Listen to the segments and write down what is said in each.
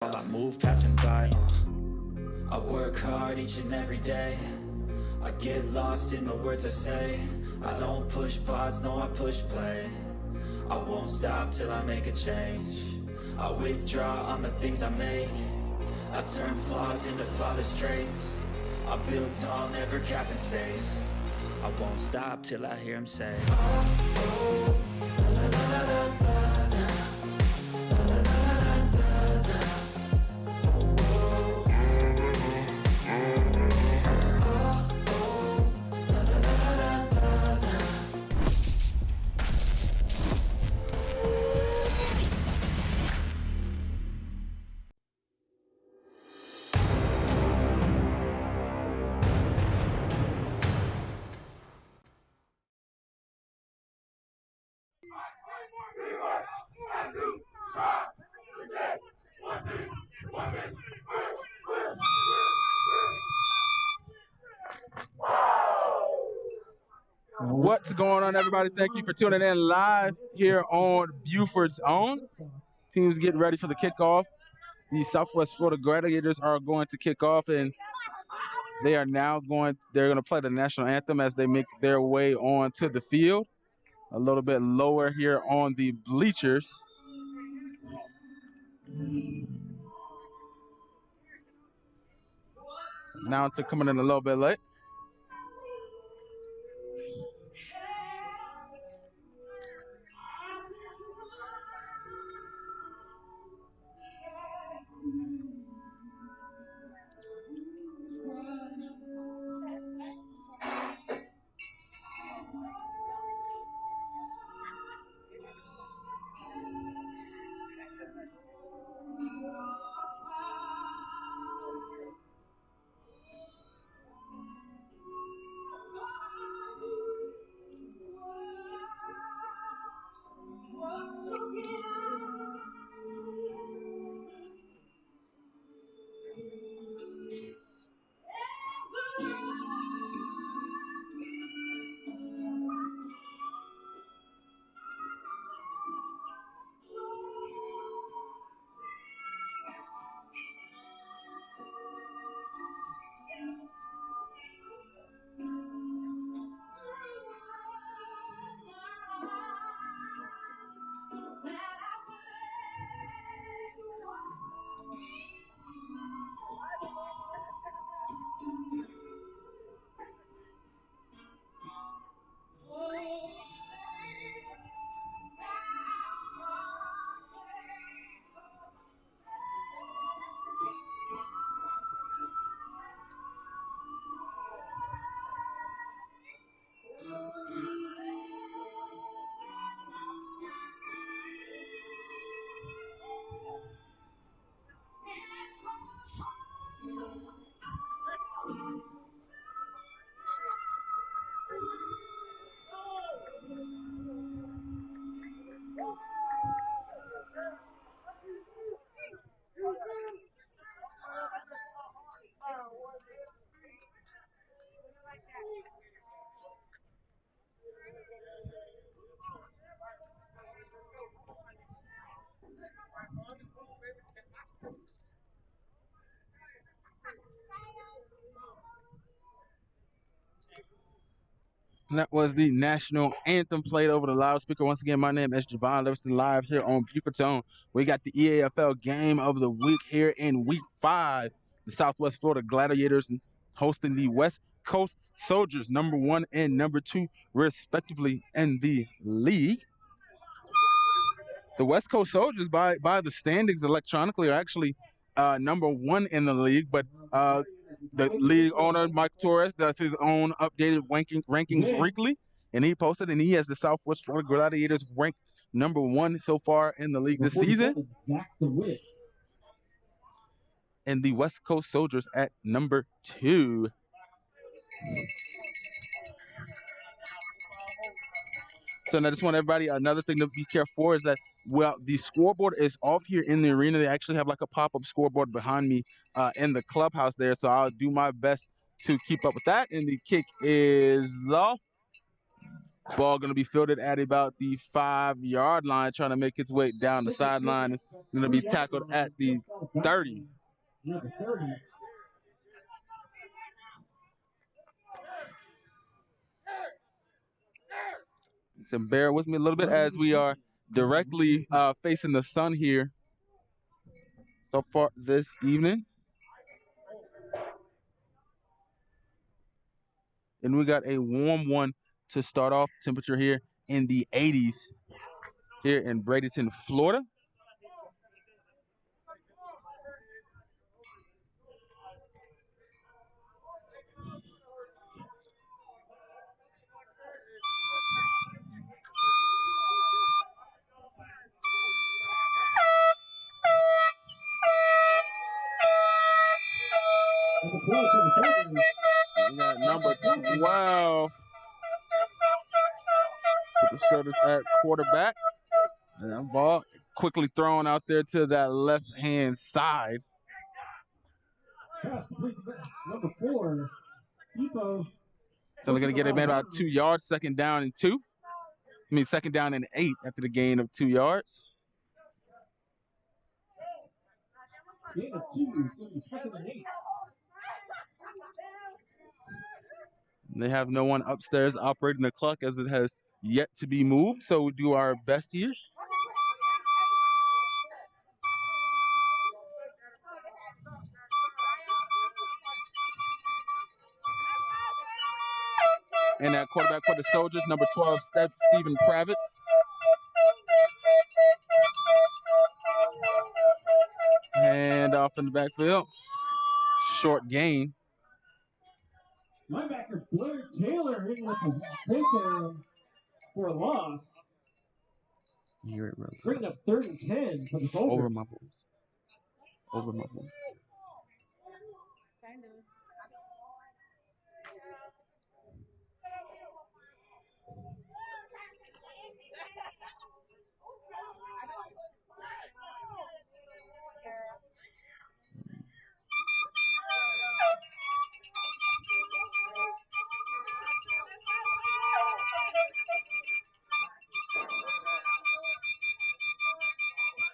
I move passing by, I work hard each and every day. I get lost in the words I say. I don't push pause, no I push play. I won't stop till I make a change. I withdraw on the things I make. I turn flaws into flawless traits. I build tall, never capped in space. I won't stop till I hear him say, oh, la, la, la, la, la. What's going on, everybody? Thank you for tuning in live here on Buford's Own. Teams getting ready for the kickoff. The Southwest Florida Gladiators are going to kick off, and they're going to play the national anthem as they make their way onto the field. A little bit lower here on the bleachers. Now to coming in a little bit late. And that was the national anthem played over the loudspeaker. Once again, my name is Javon Livingston, live here on Buford's Own. We got the EAFL game of the week here in week 5. The Southwest Florida Gladiators hosting the West Coast Soilders, number 1 and number 2, respectively, in the league. The West Coast Soilders, by the standings electronically, are actually number 1 in the league, but the league owner, Mike Torres, does his own updated rankings weekly, and he posted, and he has the Southwest Florida Gladiators ranked number 1 so far in the league this season, and the West Coast Soilders at number 2. So I just want everybody, another thing to be careful for is that, well, the scoreboard is off here in the arena. They actually have like a pop-up scoreboard behind me in the clubhouse there. So I'll do my best to keep up with that. And the kick is off. Ball going to be fielded at about the 5-yard line, trying to make its way down the sideline. Going to be tackled at the 30. So bear with me a little bit as we are directly facing the sun here so far this evening. And we got a warm one to start off. Temperature here in the 80s here in Bradenton, Florida. We got number 12. Put the Soilders at quarterback. And that ball quickly thrown out there to that left-hand side. Number 4, Tipo. So they're going to get it made about 2 yards, second down and 2. I mean, second down and 8 after the gain of 2 yards. Gain of 2, it's going to be second and 8. They have no one upstairs operating the clock as it has yet to be moved, so we do our best here. And that quarterback for the Soilders, number 12, Stephen Pravitt. And off in the backfield. Short gain. Linebacker Blair Taylor hitting with a takedown for a loss. Hear it really. Bringing up 3rd and 10 for the Soilders. Over my voice. Over my voice.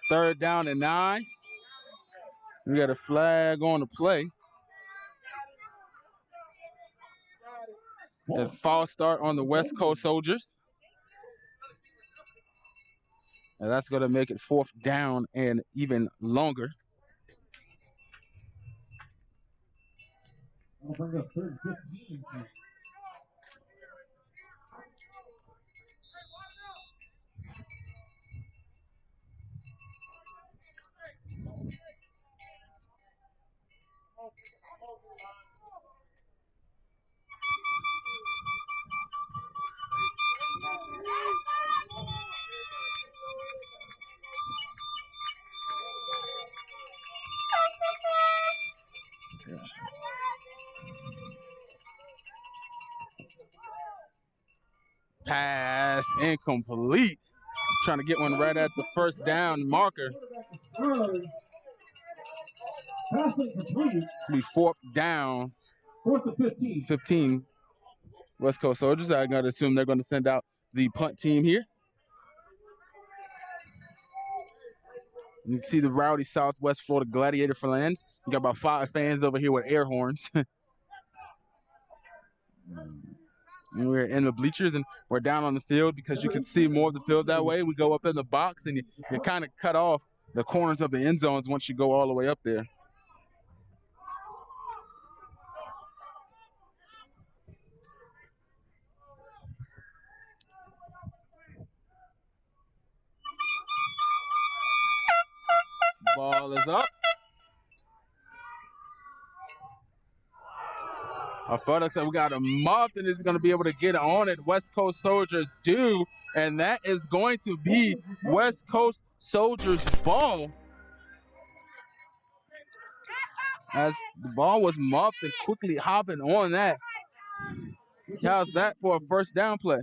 Third down and 9. We got a flag on the play. A false start on the West Coast Soilders. And that's going to make it 4th down and even longer. I'll bring up 3rd and 15. Pass incomplete. Trying to get one right at the first down marker. Passing complete. It's going to be 4th down. 4th and 15. 15. West Coast Soilders. I got to assume they're going to send out the punt team here. You can see the rowdy Southwest Florida Gladiator fans. You got about 5 fans over here with air horns. And we're in the bleachers and we're down on the field because you can see more of the field that way. We go up in the box and you kind of cut off the corners of the end zones once you go all the way up there. Ball is up. Our FedEx said we got a muffed and is going to be able to get on it. West Coast Soilders do. And that is going to be West Coast Soilders ball. As the ball was muffed and quickly hopping on that. How's that for a first down play?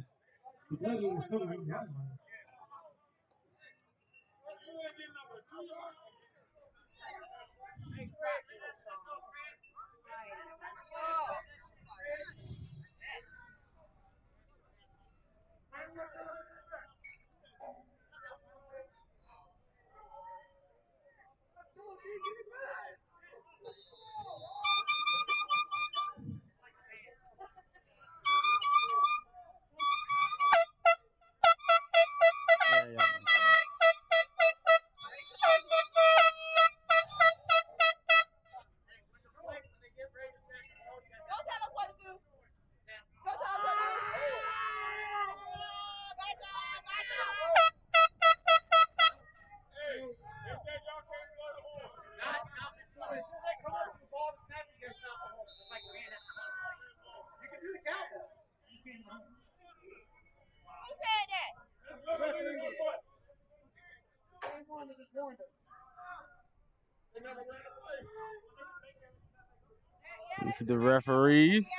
You see the referees.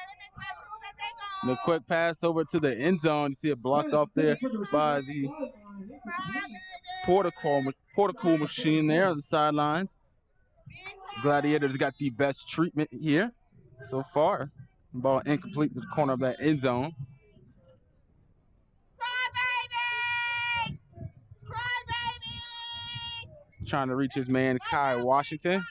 And a quick pass over to the end zone. You see it blocked off there by the portico machine there on the sidelines. Gladiators got the best treatment here so far. Ball incomplete to the corner of that end zone. Trying to reach his man, Kai Washington.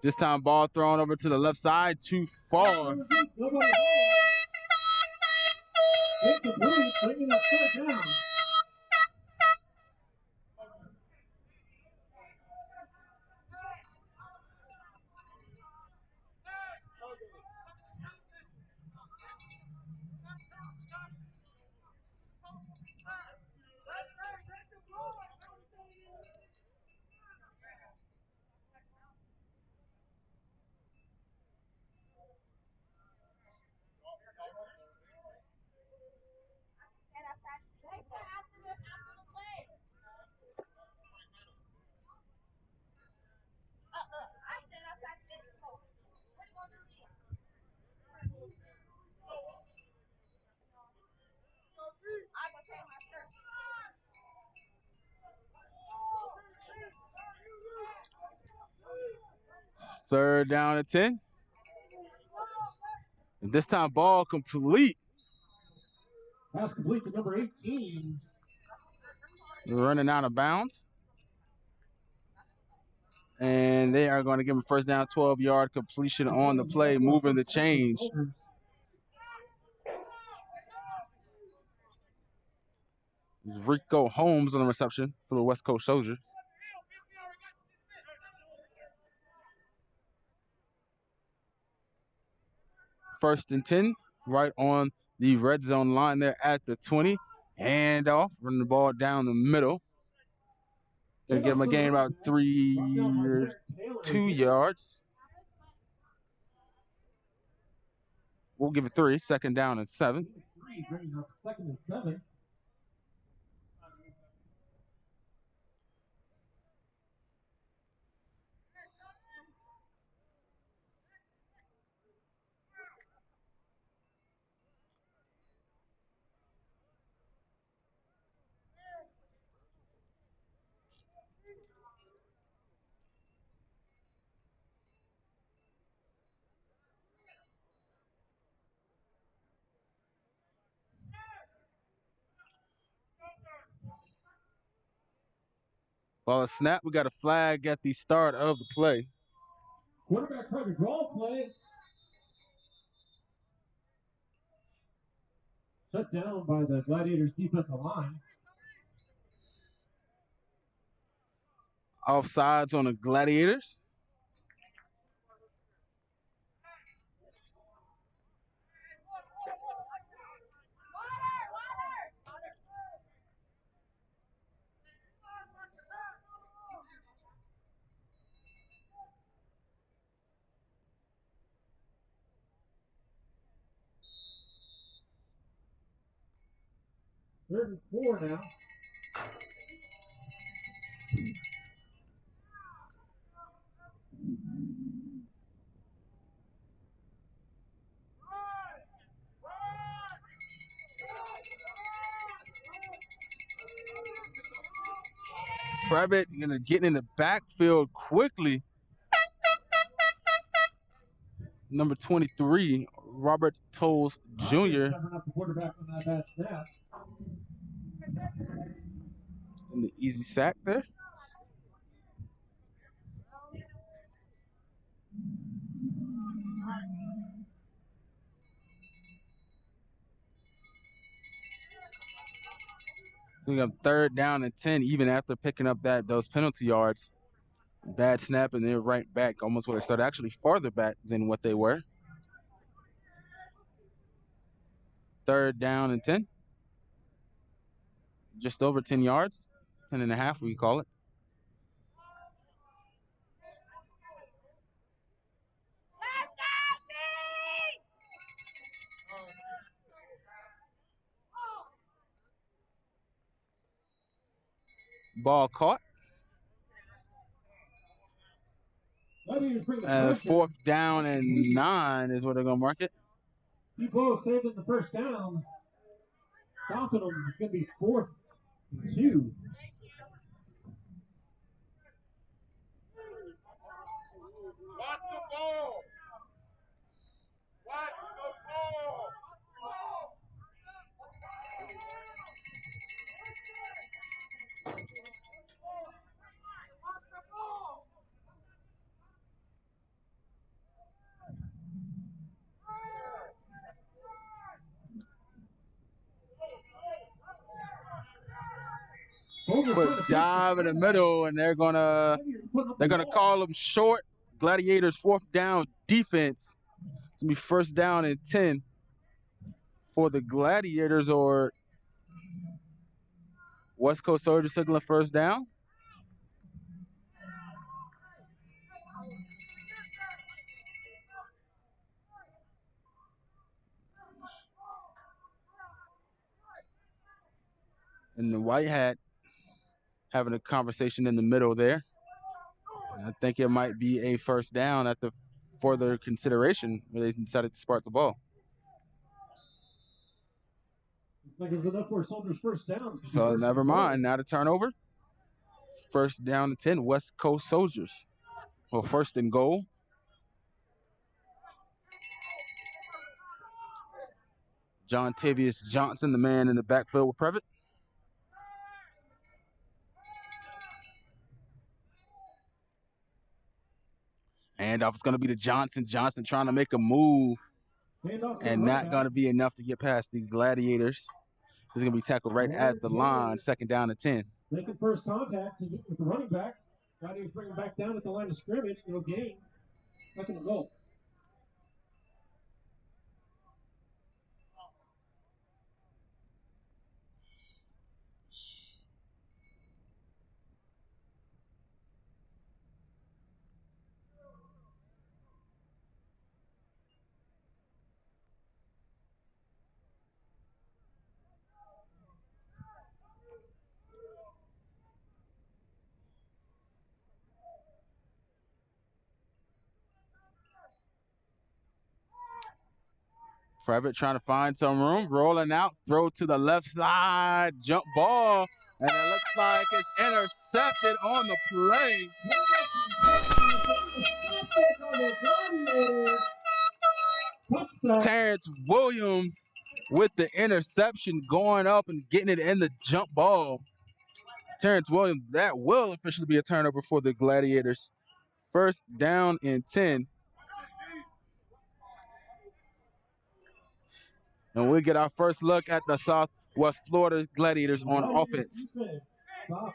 This time ball thrown over to the left side, too far. Incomplete, bringing up third down. Third down and 10. And this time ball complete. Pass complete to number 18. Running out of bounds. And they are going to give him first down, 12-yard completion on the play, moving the change. Rico Holmes on the reception for the West Coast Soldiers. First and 10, right on the red zone line there at the 20. Handoff, running the ball down the middle. Gonna give him a gain about 2 yards. We'll give it 3, second down and 7. Bringing up second and 7. Ball is snap. We got a flag at the start of the play. Quarterback tried to draw play. Shut down by the Gladiators defensive line. Offsides on the Gladiators. Third and 4 now. Private gonna get in the backfield quickly. Number 23, Robert Tolles Jr. Covering up the quarterback on that bad snap. And the easy sack there. So we got 3rd down and 10, even after picking up those penalty yards. Bad snap, and they're right back, almost where they started. Actually, farther back than what they were. 3rd down and 10. Just over 10 yards. 10 and a half, we call it. Ball caught. 4th down and 9 is where they're going to mark it. Both saving the 1st down. Stopping them. It's going to be 4th and 2. Watch the ball. Watch the ball. Quick dive in the middle, and they're gonna call them short. Gladiators 4th down defense. It's gonna be 1st down and 10 for the Gladiators, or West Coast Soldiers signaling 1st down. And the white hat having a conversation in the middle there. I think it might be a 1st down at the further consideration where they decided to spark the ball. Looks like it's enough for Soilders' 1st down. So never mind. Now the turnover. 1st down and 10, West Coast Soldiers. Well, 1st and goal. John Tavius Johnson, the man in the backfield with Previtt. Handoff is going to be to Johnson. Johnson trying to make a move and not going to be enough to get past the Gladiators. He's going to be tackled right at the line, 2nd down and 10. Making first contact with the running back. Gladiators bring him back down at the line of scrimmage. No gain. 2nd and goal. Previtt trying to find some room, rolling out, throw to the left side, jump ball, and it looks like it's intercepted on the play. Terrence Williams with the interception, going up and getting it in the jump ball. Terrence Williams, that will officially be a turnover for the Gladiators. 1st down and 10. And we get our first look at the Southwest Florida Gladiators on offense. Stop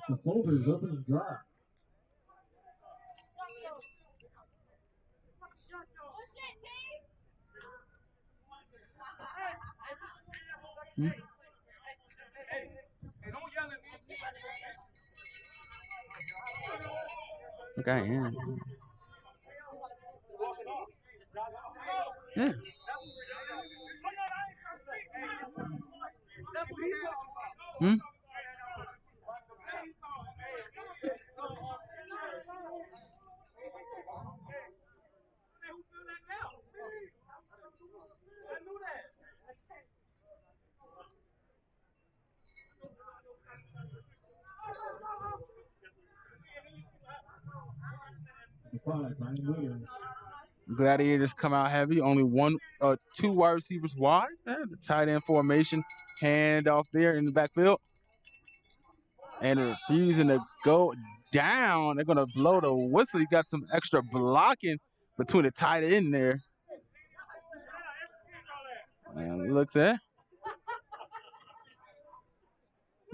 the Soilders opening drive. Okay, yeah. Yeah. Hmm? Gladiators come out heavy, only 2 wide receivers wide. The tight end formation, hand off there in the backfield. And refusing to go down. They're going to blow the whistle. You got some extra blocking between the tight end there. And looks at.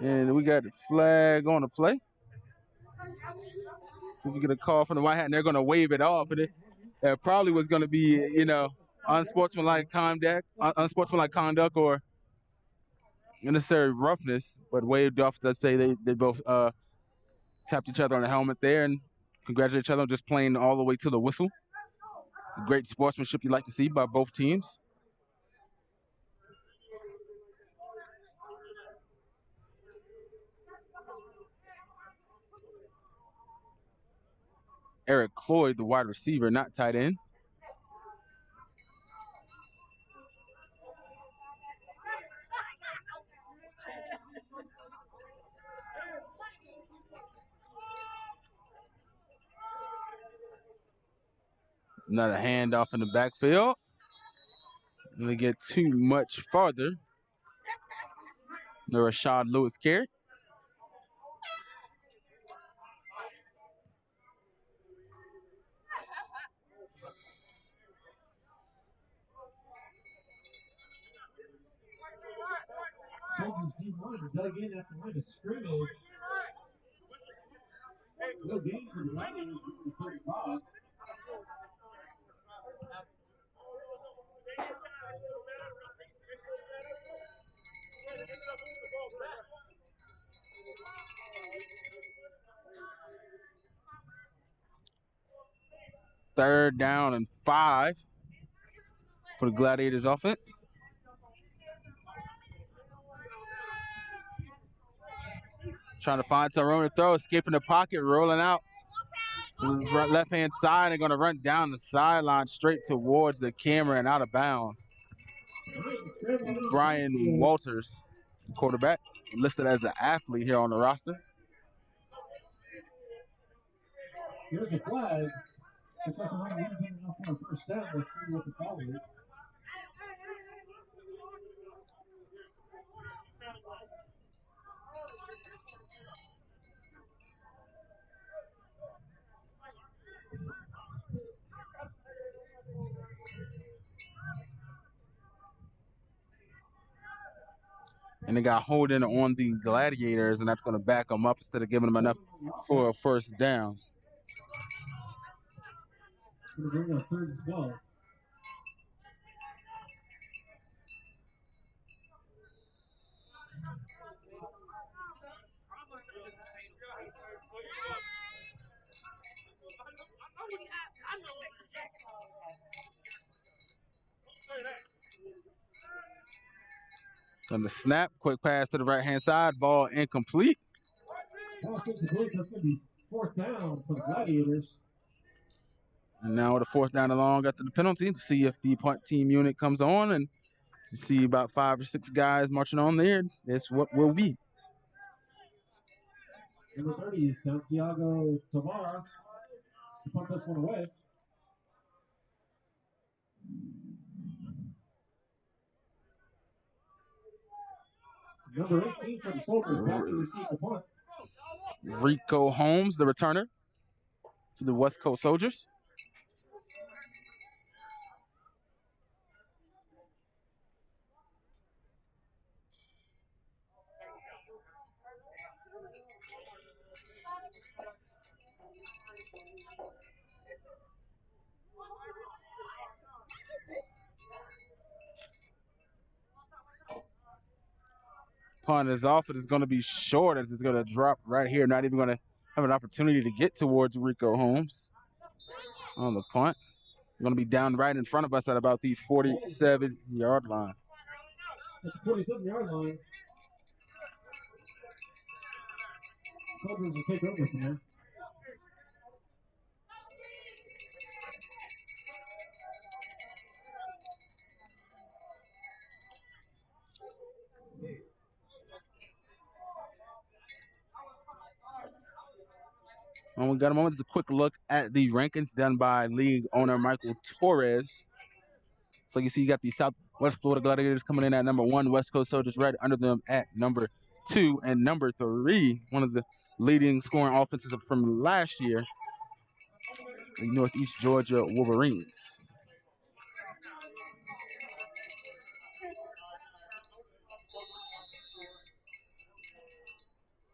And we got the flag on the play. See if we get a call from the White Hat, and they're going to wave it off. And it probably was going to be, you know, unsportsmanlike conduct or unnecessary roughness, but waved off. I'd say they both tapped each other on the helmet there and congratulated each other on just playing all the way to the whistle. It's great sportsmanship you like to see by both teams. Eric Cloyd, the wide receiver, not tight end. Another handoff in the backfield. Gonna get too much farther. The Rashad Lewis carry. Soilders D1 dug in at the line of scrimmage. No gain for the Gladiators at the 35. Third down and 5 for the Gladiators offense. Trying to find some room to throw, escaping the pocket, rolling out left-hand side, and going to run down the sideline straight towards the camera and out of bounds. Brian Walters, quarterback, listed as an athlete here on the roster. Here's a flag. Looks like the running lead getting enough for a first down. Let's see what the call is. And they got holding on the Gladiators, and that's going to back them up instead of giving them enough for a first down. Going to bring up 3rd and 12. On the snap, quick pass to the right-hand side, ball incomplete. Pass incomplete. That's going to be 4th down for the Gladiators. And now with a 4th down and long after the penalty to see if the punt team unit comes on, and to see about 5 or 6 guys marching on there. That's what will be. Number 30 is Santiago Tamara to punt this one away. Number 18 for the Soilders back to receive the punt. Rico Holmes, the returner for the West Coast Soldiers. Punt is off. It is going to be short as it's going to drop right here. Not even going to have an opportunity to get towards Rico Holmes on the punt. Going to be down right in front of us at about the 47-yard line. At the 47-yard line. Soilders will take over from there. When we got a moment, just a quick look at the rankings done by league owner Michael Torres. So you see you got the Southwest Florida Gladiators coming in at number 1, West Coast Soldiers right under them at number 2, and number 3, one of the leading scoring offenses from last year, the Northeast Georgia Wolverines.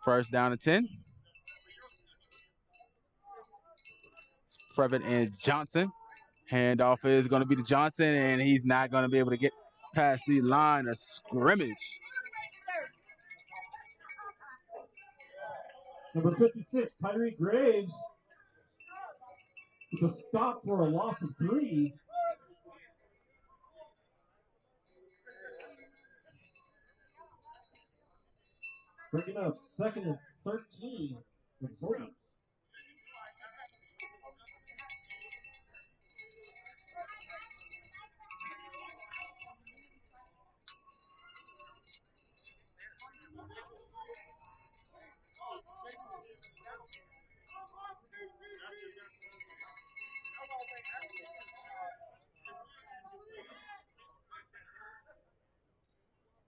First down and 10. It's Previtt and Johnson. Handoff is going to be to Johnson, and he's not going to be able to get past the line of scrimmage. Number 56, Tyree Graves, with a stop for a loss of 3. Bringing up 2nd and 13 for the Soilders.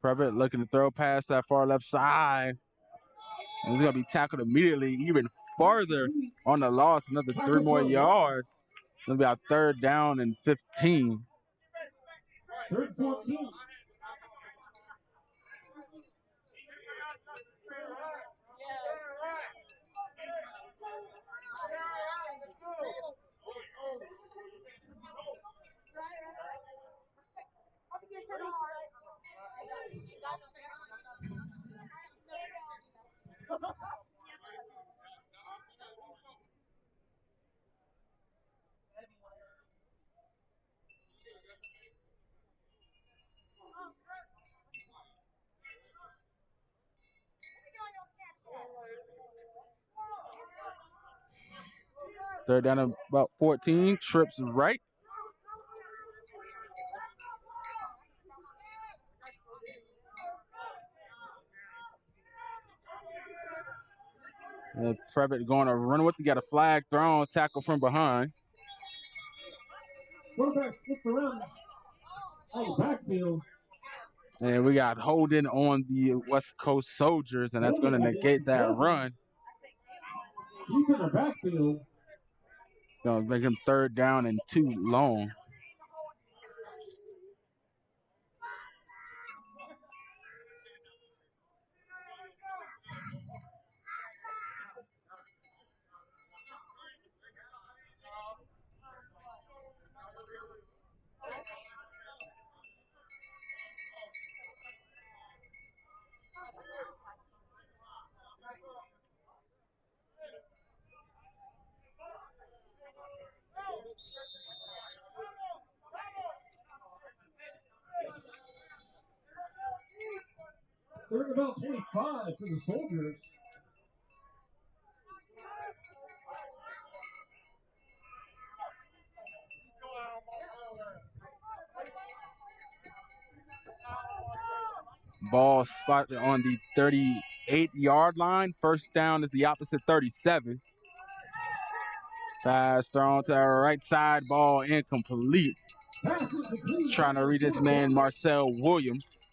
Previtt looking to throw past that far left side. And he's going to be tackled immediately, even farther on the loss. Another 3 more yards. It's going to be our 3rd down and 15. 3rd and 14. Third down and about 14. Trips right. And Previtt going to run with it. Got a flag thrown, tackle from behind. Quarterback slipped around. Oh, backfield. And we got holding on the West Coast Soldiers, and that's going to negate that run. Deep in the backfield. Going to make him 3rd down and 2 long. They're at about 25 for the Soilders. Ball spotted on the 38-yard line. First down is the opposite 37. Pass thrown to the right side. Ball incomplete. Trying to reach his man Marcel Williams.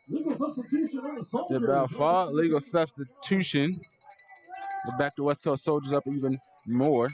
Legal substitution on the Soldiers. About fault, legal substitution. We'll back the West Coast Soldiers up even more.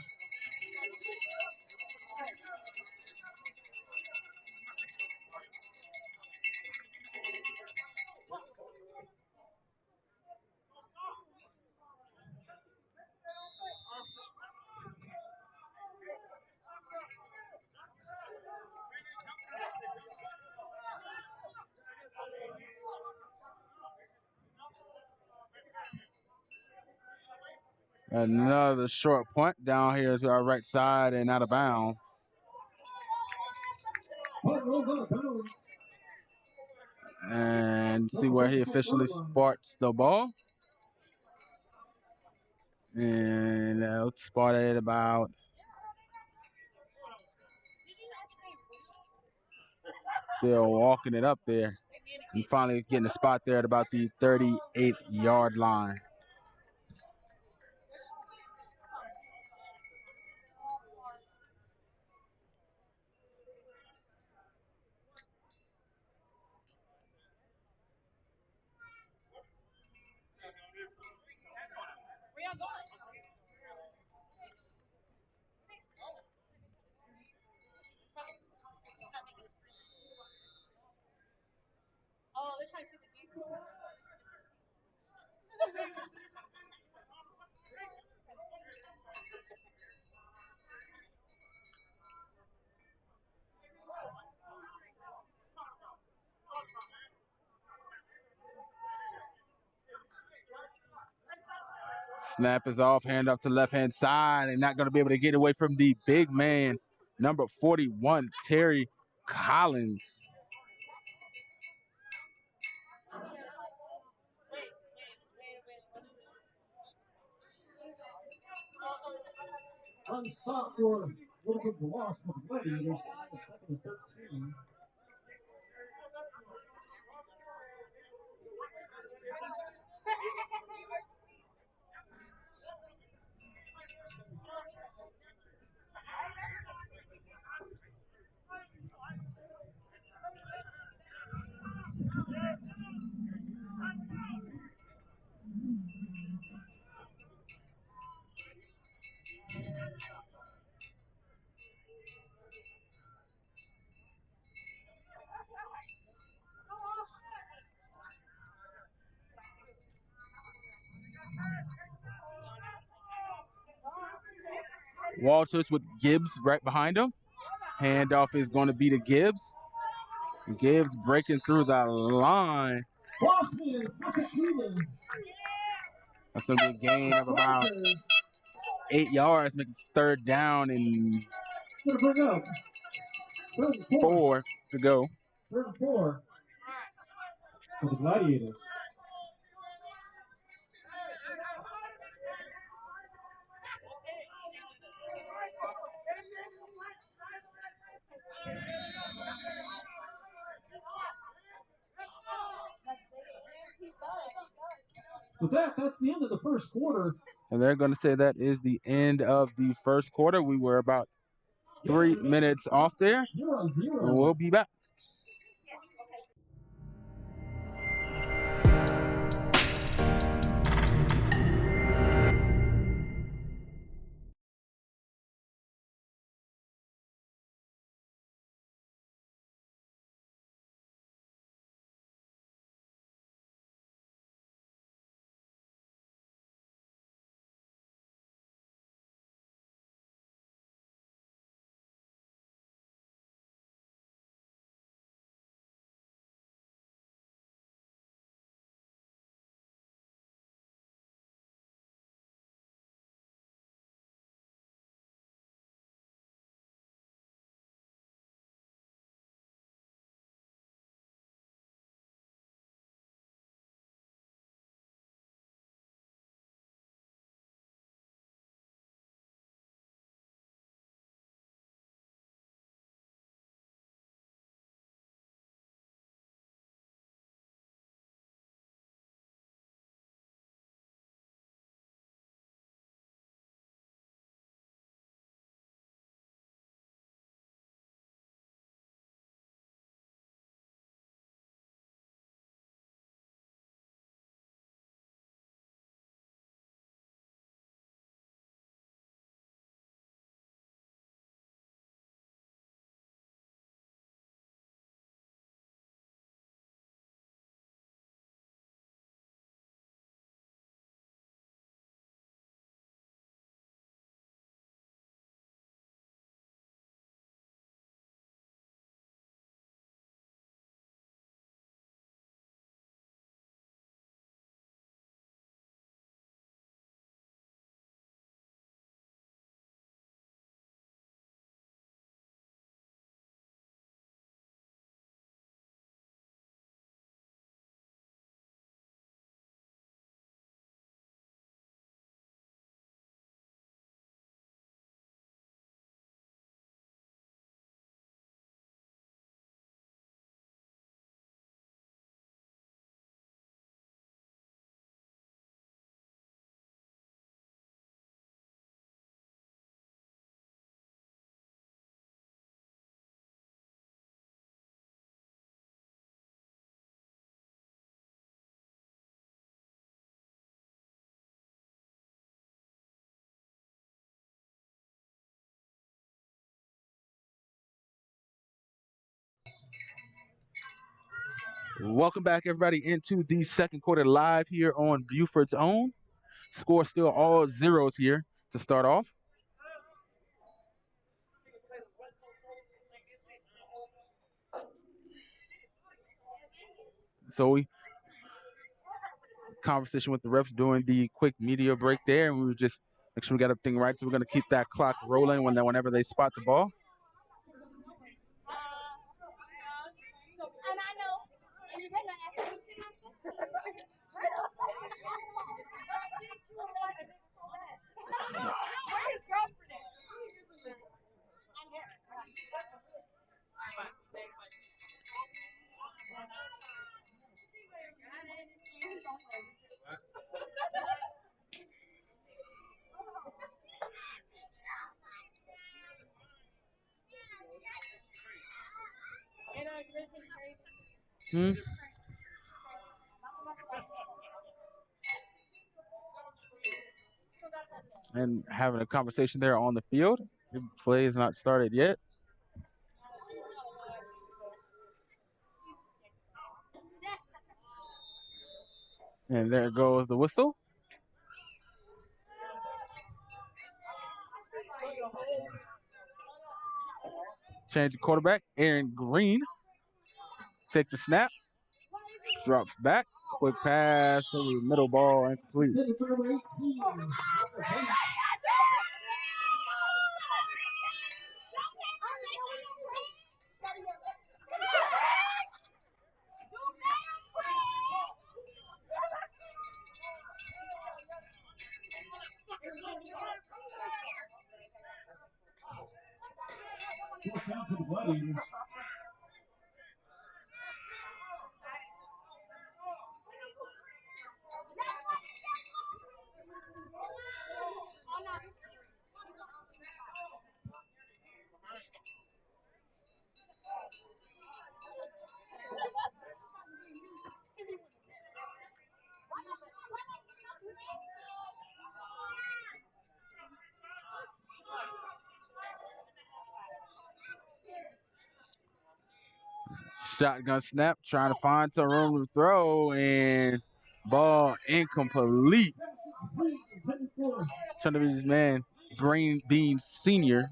Another short punt down here to our right side and out of bounds. Punt rolls out of bounds. And see where he officially spots the ball. And let's spot it about still walking it up there. And finally getting a spot there at about the 38-yard line. Snap is off, hand up to left-hand side, and not going to be able to get away from the big man, number 41, Terry Collins. Unstopped for a little bit of a loss for the Gladiators. Second and 13. Walters with Gibbs right behind him. Handoff is going to be to Gibbs. Gibbs breaking through the line. That's going to be a gain of about 8 yards, making third down and 4 to go. Third and 4 for the Gladiators. With that, that's the end of the first quarter. And they're going to say that is the end of the first quarter. We were about 3 minutes off there. 0-0. And we'll be back. Welcome back, everybody, into the second quarter live here on Buford's Own. Score still all zeros here to start off. So we conversation with the refs during the quick media break there, and we were just make sure we got everything right. So we're going to keep that clock rolling whenever they spot the ball. And having a conversation there on the field. The play is not started yet. And there goes the whistle. Change the quarterback. Aaron Green. Take the snap. Drops back. Quick pass over the middle ball. Incomplete. Shotgun snap, trying to find some room to throw, and ball incomplete. Trying to be his man, Green Bean Sr.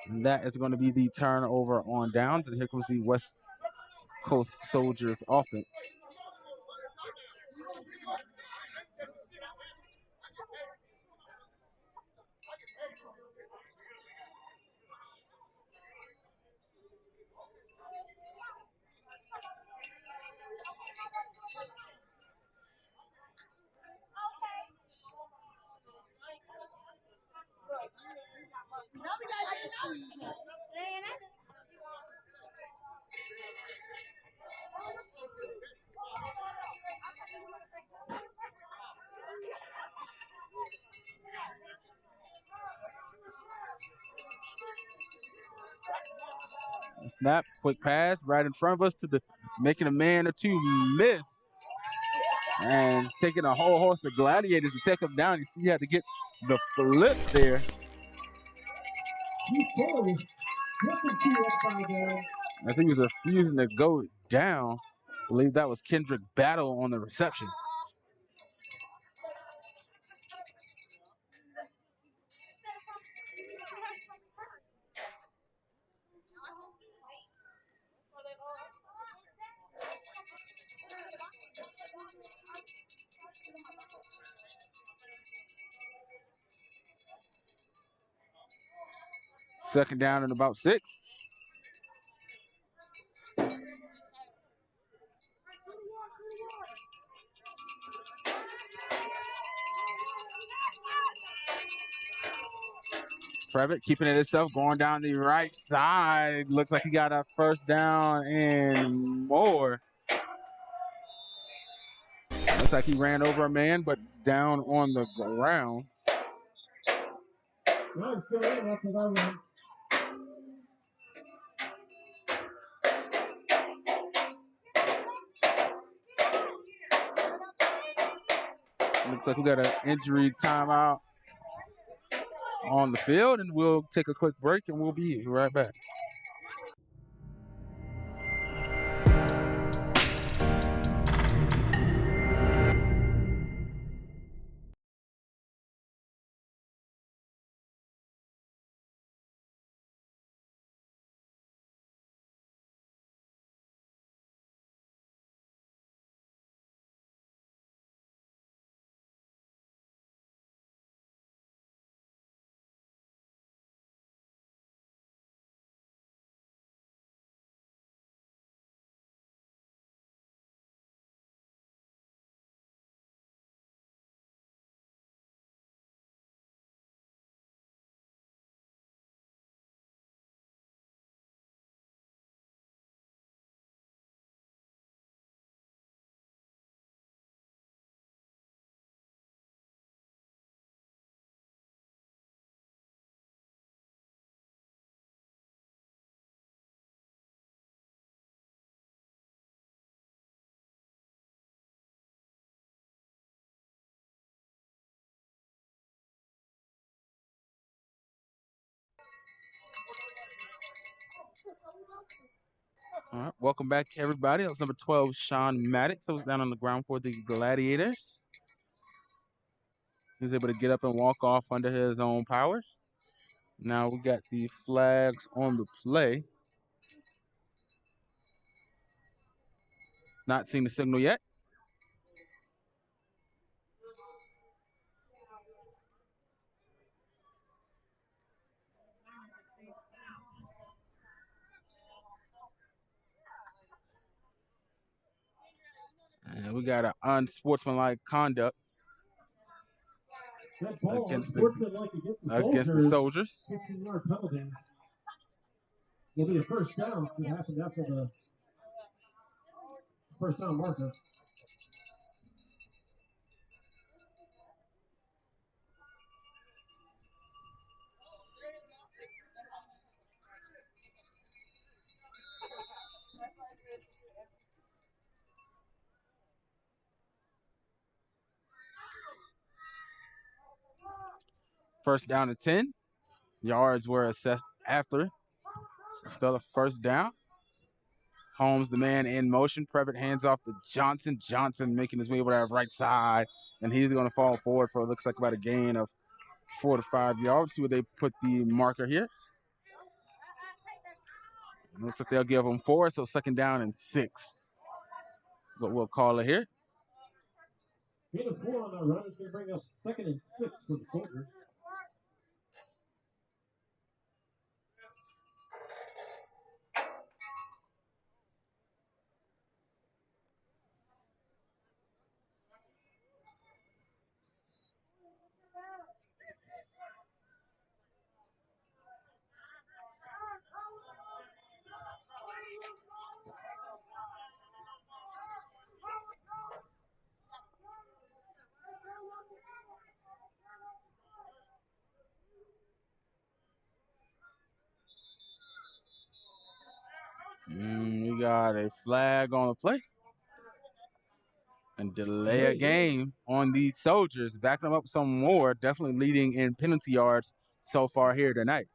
And that is going to be the turnover on downs. And here comes the West Coast Soldiers offense. Snap, quick pass right in front of us to the making a man or two miss. And taking a whole host of Gladiators to take him down. You see, he had to get the flip there. I think he was refusing to go down. I believe that was Kendrick Battle on the reception. Second down and about 6. Previtt keeping it himself, going down the right side. Looks like he got a first down and more. Looks like he ran over a man, but it's down on the ground. Looks like we got an injury timeout on the field, and we'll take a quick break, and we'll be right back. All right, welcome back, everybody. That was number 12, Sean Maddox. That was down on the ground for the Gladiators. He was able to get up and walk off under his own power. Now we got the flags on the play. Not seen the signal yet. And we got an unsportsmanlike conduct against the Soilders. 15-yard penalties. It'll be a first down. It happened after the first down marker. First down and 10. Yards were assessed after. Still a first down. Holmes, the man in motion. Previtt hands off to Johnson. Johnson making his way over that right side. And he's going to fall forward for, it looks like, about a gain of 4 to 5 yards. See where they put the marker here. It looks like they'll give them 4, so second down and 6 is what we'll call it here. Gain of 4 on that run. It's going to bring up 2nd and 6 for the Soilders. We got a flag on the play. And delay a game on these Soldiers. Backing them up some more. Definitely leading in penalty yards so far here tonight.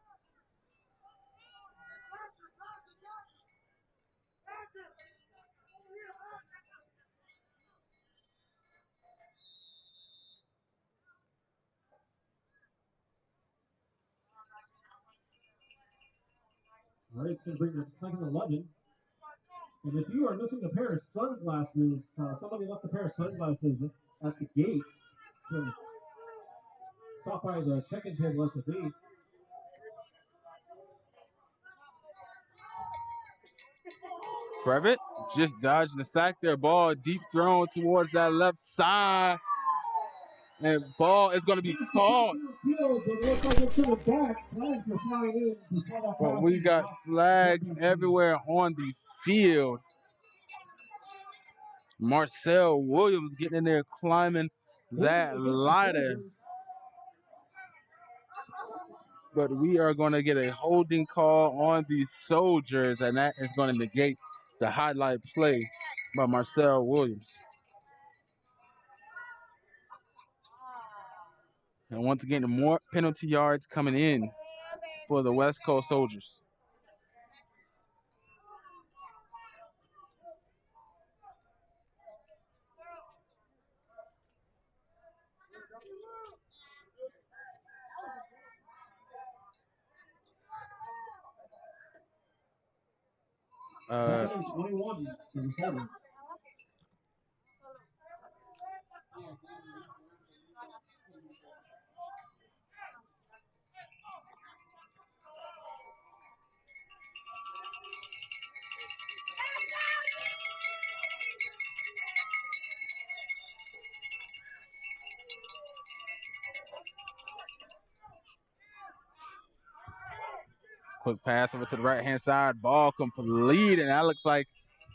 All right, it's going to bring up 2nd and 11. And if you are missing a pair of sunglasses, somebody left a pair of sunglasses at the gate. So stop by the check-in table at the gate. Previtt just dodging the sack there. Ball deep thrown towards that left side. And ball is going to be called. But we got flags everywhere on the field. Marcel Williams getting in there, climbing that ladder. But we are going to get a holding call on these Soldiers, and that is going to negate the highlight play by Marcel Williams. And once again, more penalty yards coming in for the West Coast Soldiers. Second and 21 for the Soilders. Quick pass over to the right-hand side. Ball complete, and that looks like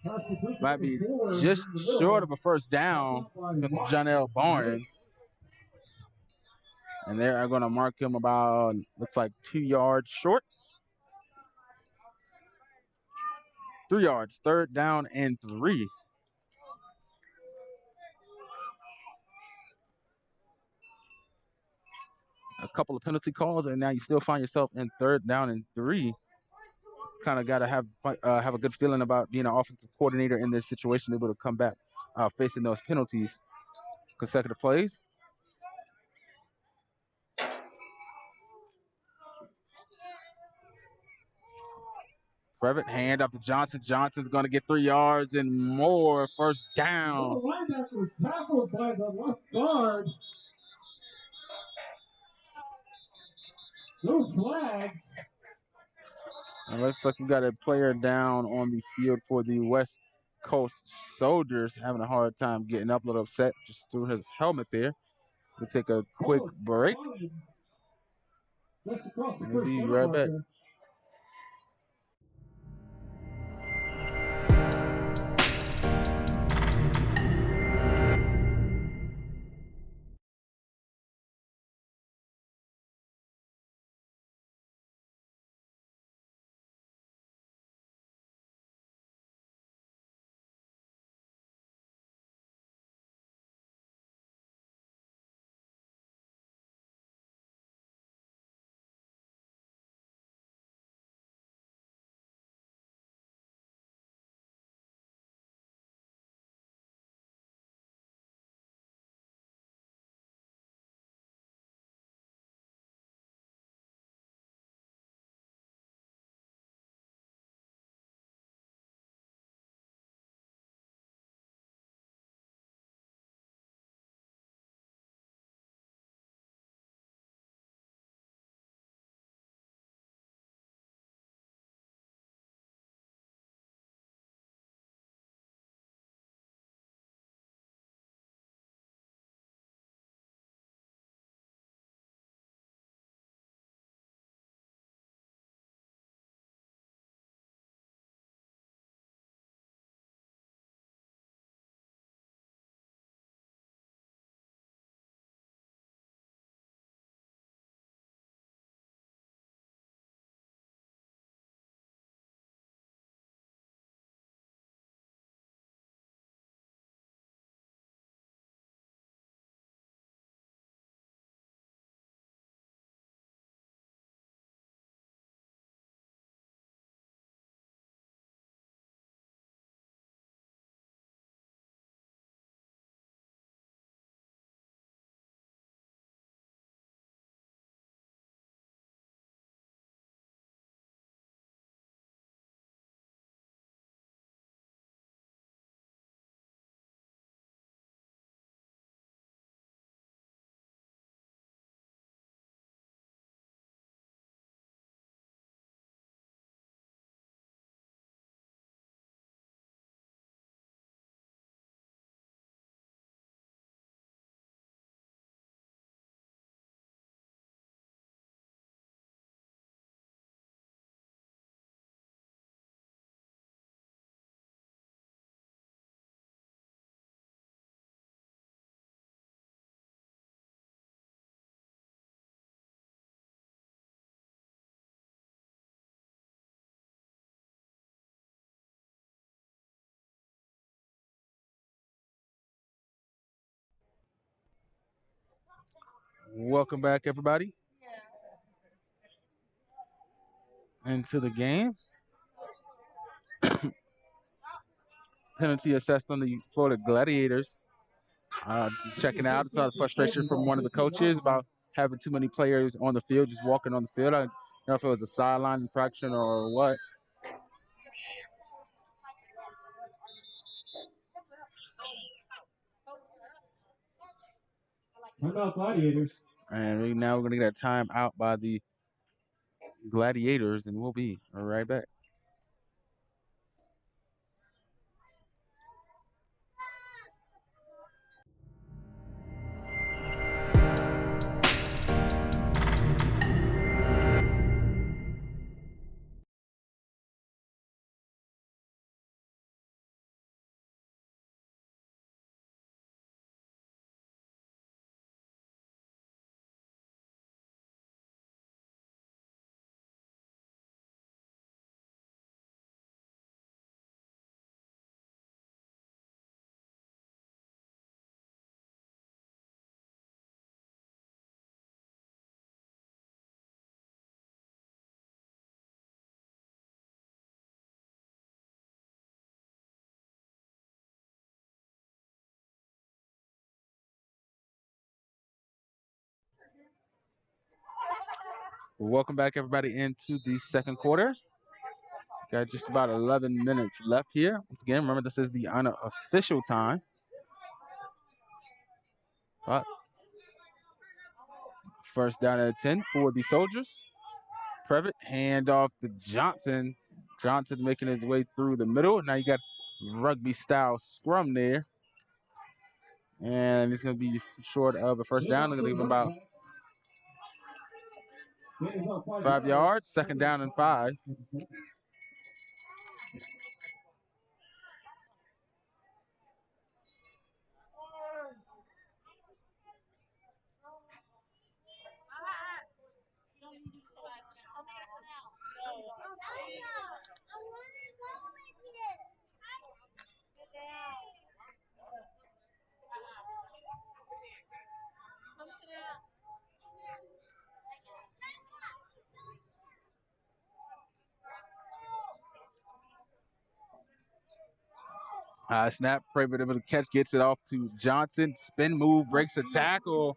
Pass complete to might number be 4 just in the middle. short of a first Brought down up by to Watson. Jonell Barnes. And they're going to mark him about, looks like 2 yards short. 3 yards, 3rd down and 3. A couple of penalty calls, and now you still find yourself in 3rd down and 3. Kind of got to have a good feeling about being an offensive coordinator in this situation, able to come back facing those penalties. Consecutive plays. Previtt, hand off to Johnson. Johnson's going to get 3 yards and more. First down. The linebacker was tackled by the left guard. No flags. It looks like we got a player down on the field for the West Coast Soldiers, having a hard time getting up, a little upset, just threw his helmet there. We'll take a quick break. Just across the We'll first be down right back. marker. Welcome back, everybody, into the game. Penalty assessed on the Florida Gladiators. Checking out, it's a lot of frustration from one of the coaches about having too many players on the field, just walking on the field. I don't know if it was a sideline infraction or what. Timeout, Gladiators. And now we're going to get a timeout by the Gladiators, and we'll be right back. Welcome back, everybody, into the second quarter. Got just about 11 minutes left here. Once again, remember this is the unofficial time. But first down at 10 for the Soldiers. Previtt, hand off to Johnson. Johnson making his way through the middle. Now you got rugby-style scrum there. And it's going to be short of a first down. They're going to give him about 5 yards. Second down and 5. Snap, Previtt able to catch, gets it off to Johnson. Spin move, breaks the tackle,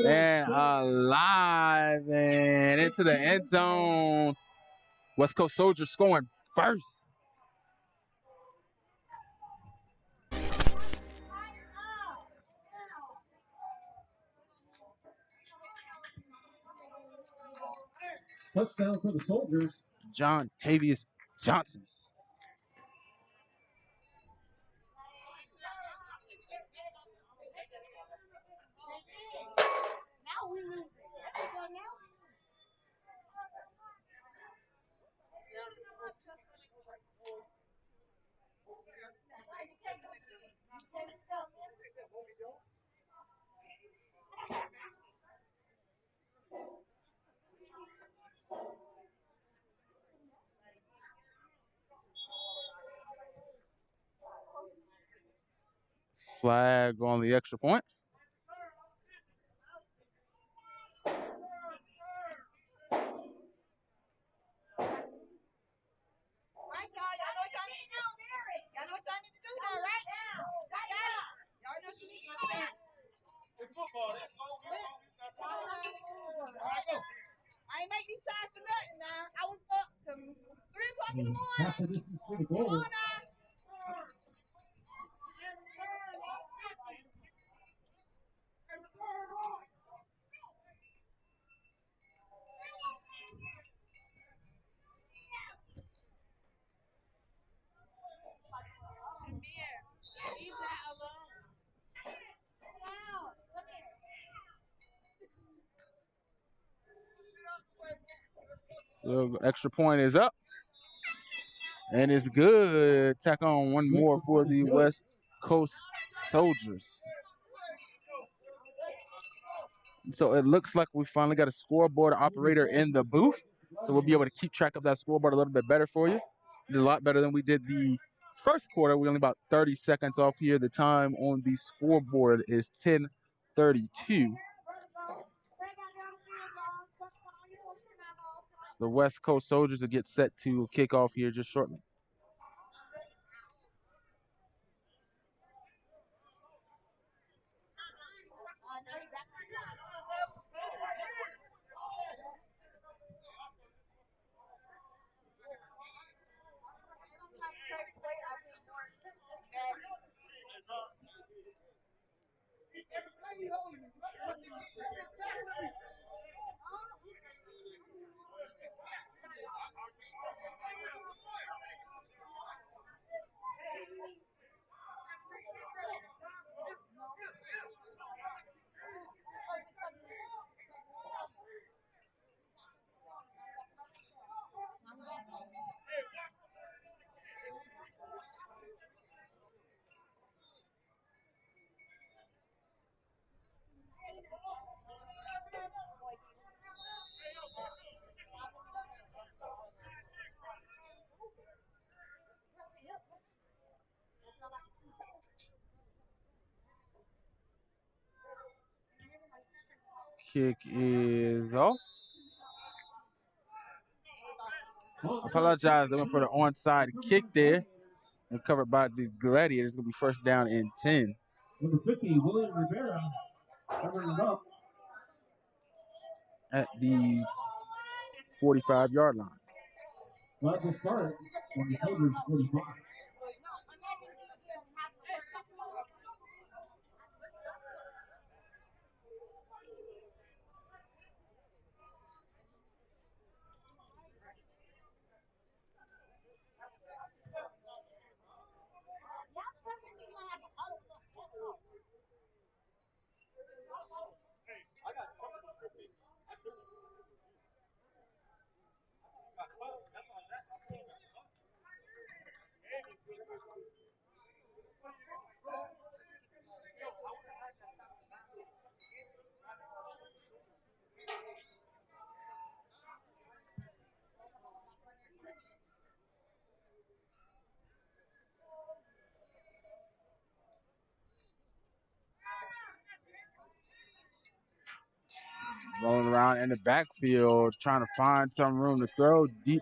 and alive and into the end zone. West Coast Soldiers scoring first. Touchdown for the Soldiers. John Tavius Johnson. Now we lose it. Flag on the extra point. Right, y'all. Y'all know what y'all need to do. Y'all know what y'all need to do now, right? Y'all got it. Y'all know what you should do. It's football. That's all we do. All right, go. I ain't make these signs for nothing now. I was up to 3 o'clock in the morning. Half the distance to the Come goal. on now. Leave that alone. So extra point is up. And it's good. Tack on one more for the West Coast Soldiers. So it looks like we finally got a scoreboard operator in the booth. So we'll be able to keep track of that scoreboard a little bit better for you. Did a lot better than we did the first quarter. We're only about 30 seconds off here. The time on the scoreboard is 10:32. The West Coast Soldiers will get set to kick off here just shortly. Kick is off. Apologize. They went for the onside kick there and covered by the Gladiators. It's going to be first down and 10. Number 50, William Rivera, covering it up At the 45-yard line. Glad to start on the Soilders 45. Rolling around in the backfield, trying to find some room to throw deep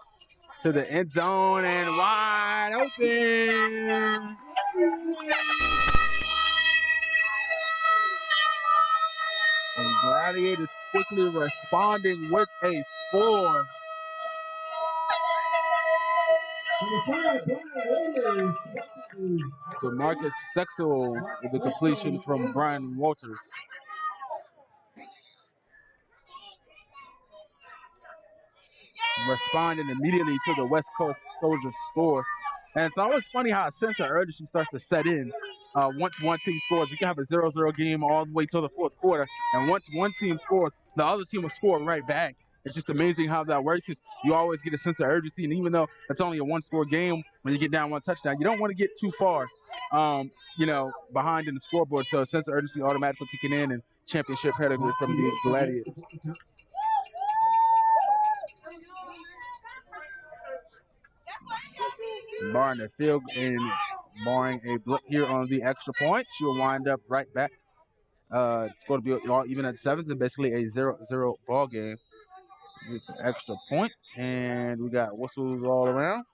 to the end zone and wide open. And Gladiators quickly responding with a score. To Marcus Sexual with the completion from Brian Walters. Responding immediately to the West Coast Soldiers score. And it's always funny how a sense of urgency starts to set in. Once one team scores, you can have a 0-0 game all the way till the fourth quarter. And once one team scores, the other team will score right back. It's just amazing how that works. You always get a sense of urgency. And even though it's only a one-score game, when you get down one touchdown, you don't want to get too far, behind in the scoreboard. So a sense of urgency automatically kicking in and championship pedigree from the Gladiators. Barring a field and barring a blip here on the extra point, she'll wind up right back. It's going to be all even at 7th and basically a 0-0 ball game with extra point. And we got whistles all around.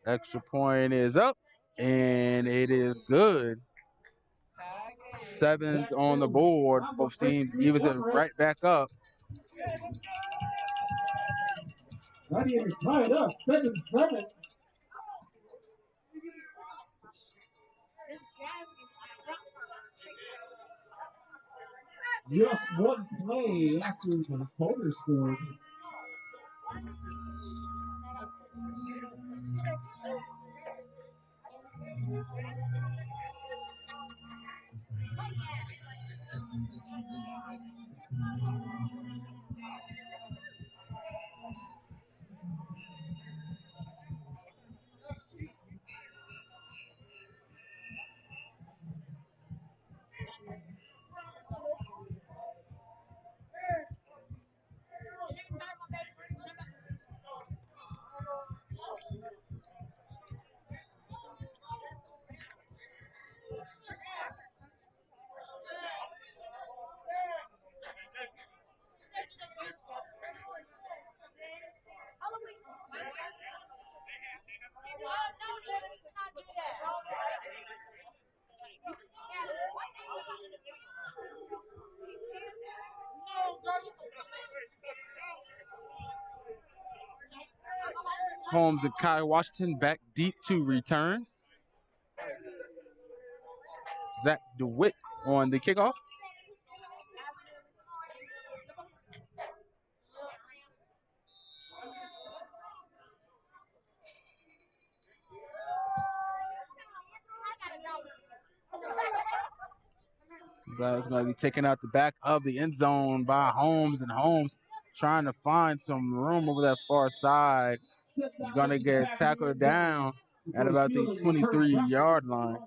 Extra point is up, and it is good. 7's on the board. Both teams evens it right back up. Gladiators tied up, 7-7. Just one play after the Soilders scored. Holmes and Kai Washington back deep to return. Zach DeWitt on the kickoff. That's going to be taken out the back of the end zone by Holmes, and Holmes trying to find some room over that far side. He's going to get tackled down at about the 23-yard line.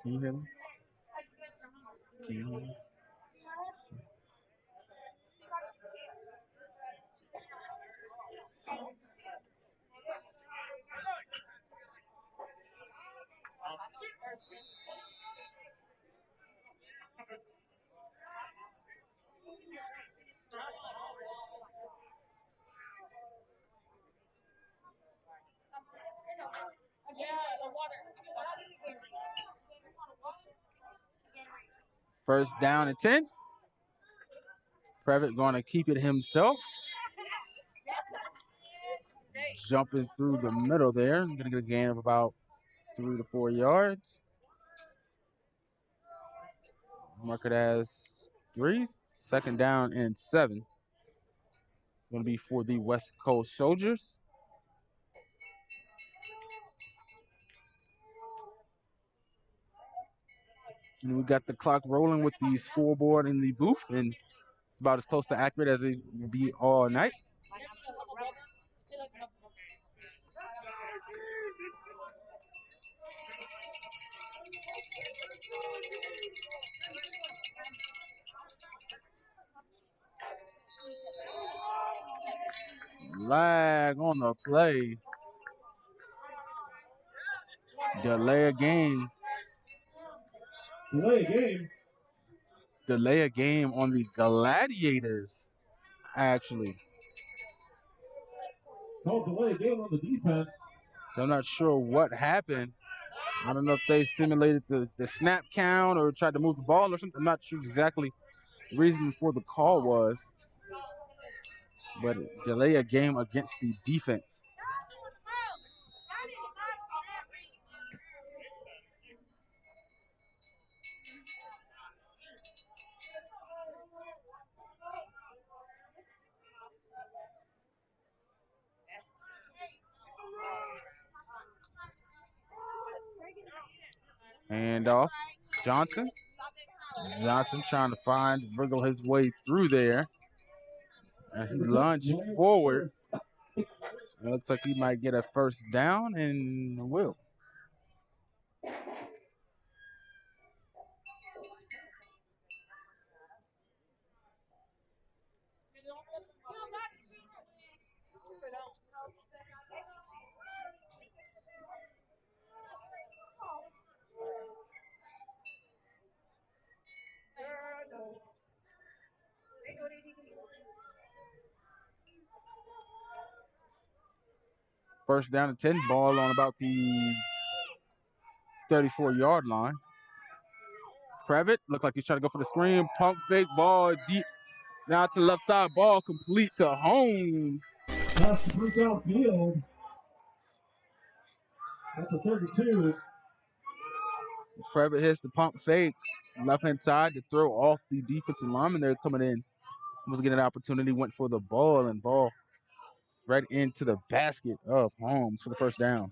Can you hear me? Can you hear me? First down and 10. Previtt going to keep it himself. Jumping through the middle there. Going to get a gain of about 3 to 4 yards. Mark it as 3. Second down and 7. It's going to be for the West Coast Soldiers. And we got the clock rolling with the scoreboard in the booth, and it's about as close to accurate as it will be all night. Lag on the play. Delay a game. Delay a game. Delay a game on the Gladiators, actually. Called delay a game on the defense. So I'm not sure what happened. I don't know if they simulated the snap count or tried to move the ball or something. I'm not sure exactly the reason for the call was. But delay a game against the defense. Hand off. Johnson. Johnson trying to wriggle his way through there. And he lunged forward. It looks like he might get a first down and will. First down and 10, ball on about the 34-yard line. Previtt looked like he's trying to go for the screen. Pump fake, ball deep. Now to the left side, ball complete to Holmes. Pass complete downfield. That's a 32. Previtt hits the pump fake. Left-hand side to throw off the defensive lineman. They're coming in. Was getting an opportunity, went for the ball, and ball right into the basket of Holmes for the first down.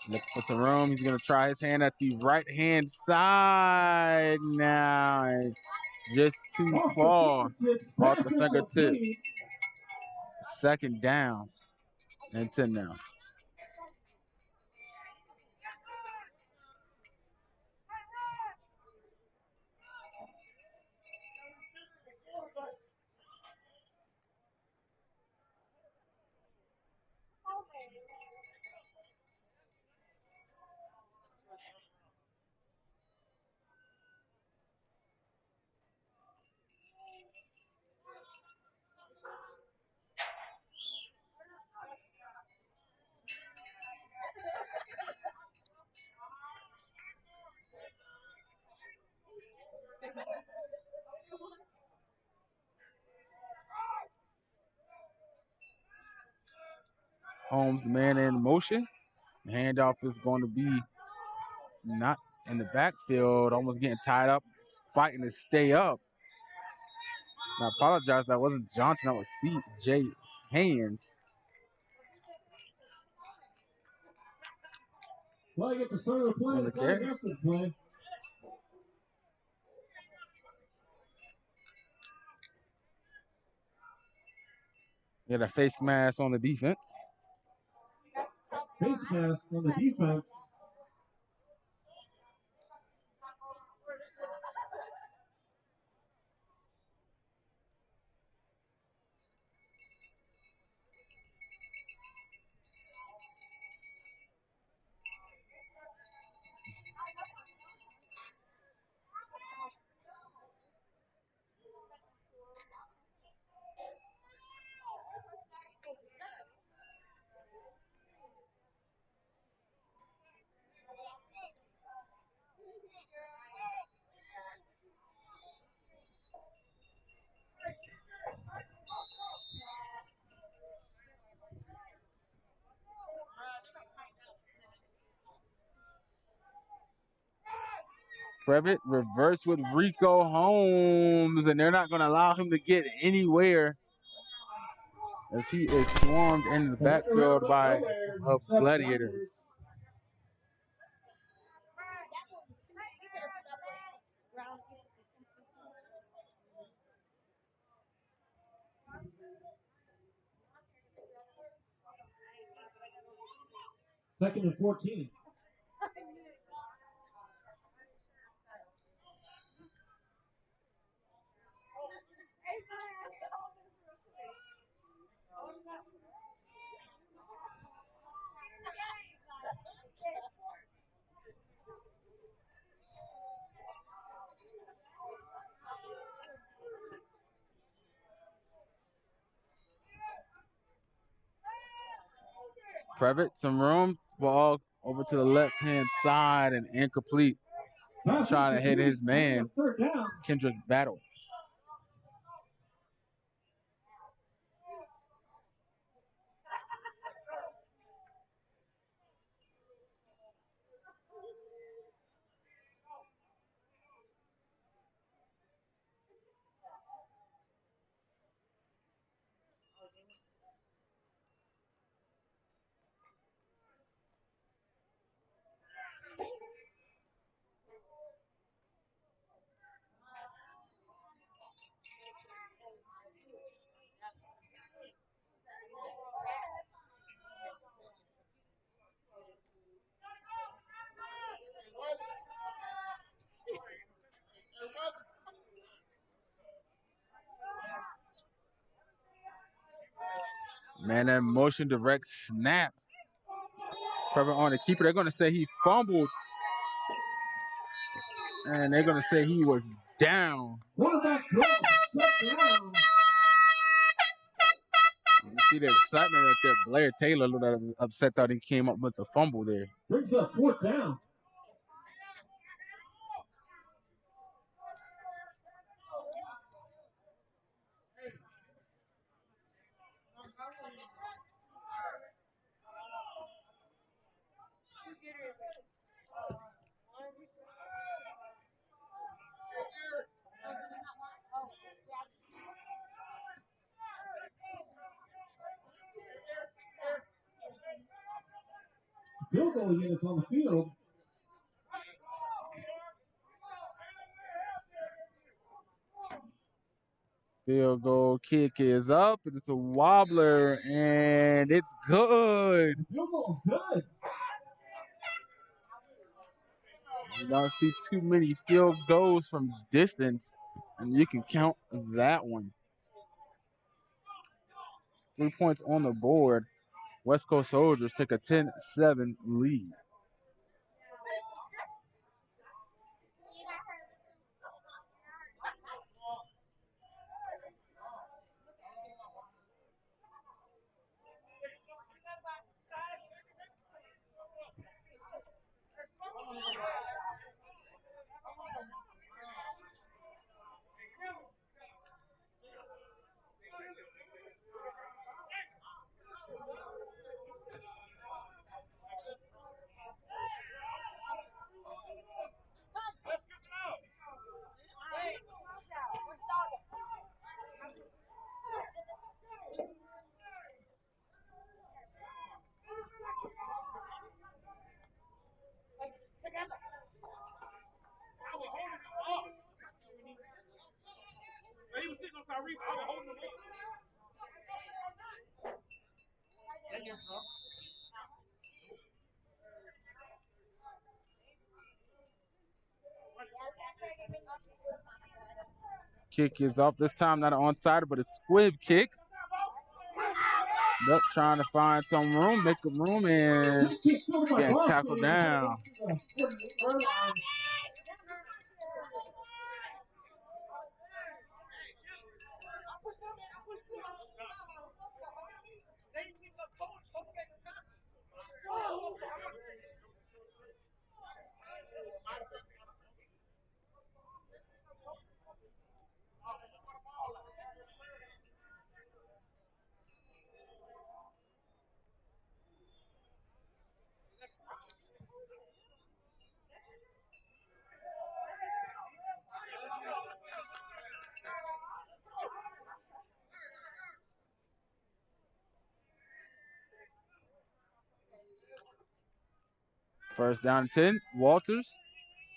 Looking for some room. He's going to try his hand at the right-hand side now. And just too far off the fingertip. Second down and 10 now. Holmes, the man in motion. The handoff is going to be not in the backfield, almost getting tied up, fighting to stay up. And I apologize, that wasn't Johnson, that was C.J. Haynes. Flag at the start of the play, the flag after the play. Get a face mask on the defense. Face mask on the defense. Previtt reverse with Rico Holmes, and they're not going to allow him to get anywhere as he is swarmed in the backfield by Gladiators. Second and 14. Previtt, some room, ball over to the left-hand side and incomplete. Trying to hit his man, Kendrick Battle. Man, that motion direct snap. Pressure on the keeper. They're going to say he fumbled. And they're going to say he was down. Quarterback draw shut down. You see the excitement right there. Blair Taylor looked upset that he came up with the fumble there. Brings up 4th down. Field goal units on the field. Field goal kick is up. It's a wobbler, and it's good. Field goal's good. You don't see too many field goals from distance, and you can count that one. 3 points on the board. West Coast Soldiers take a 10-7 lead. He was sitting on Tyreek. I was holding him up. Kick is off this time, not an onside, but a squib kick. Yep, trying to find some room, make a room, and getting tackled down. First down and 10, Walters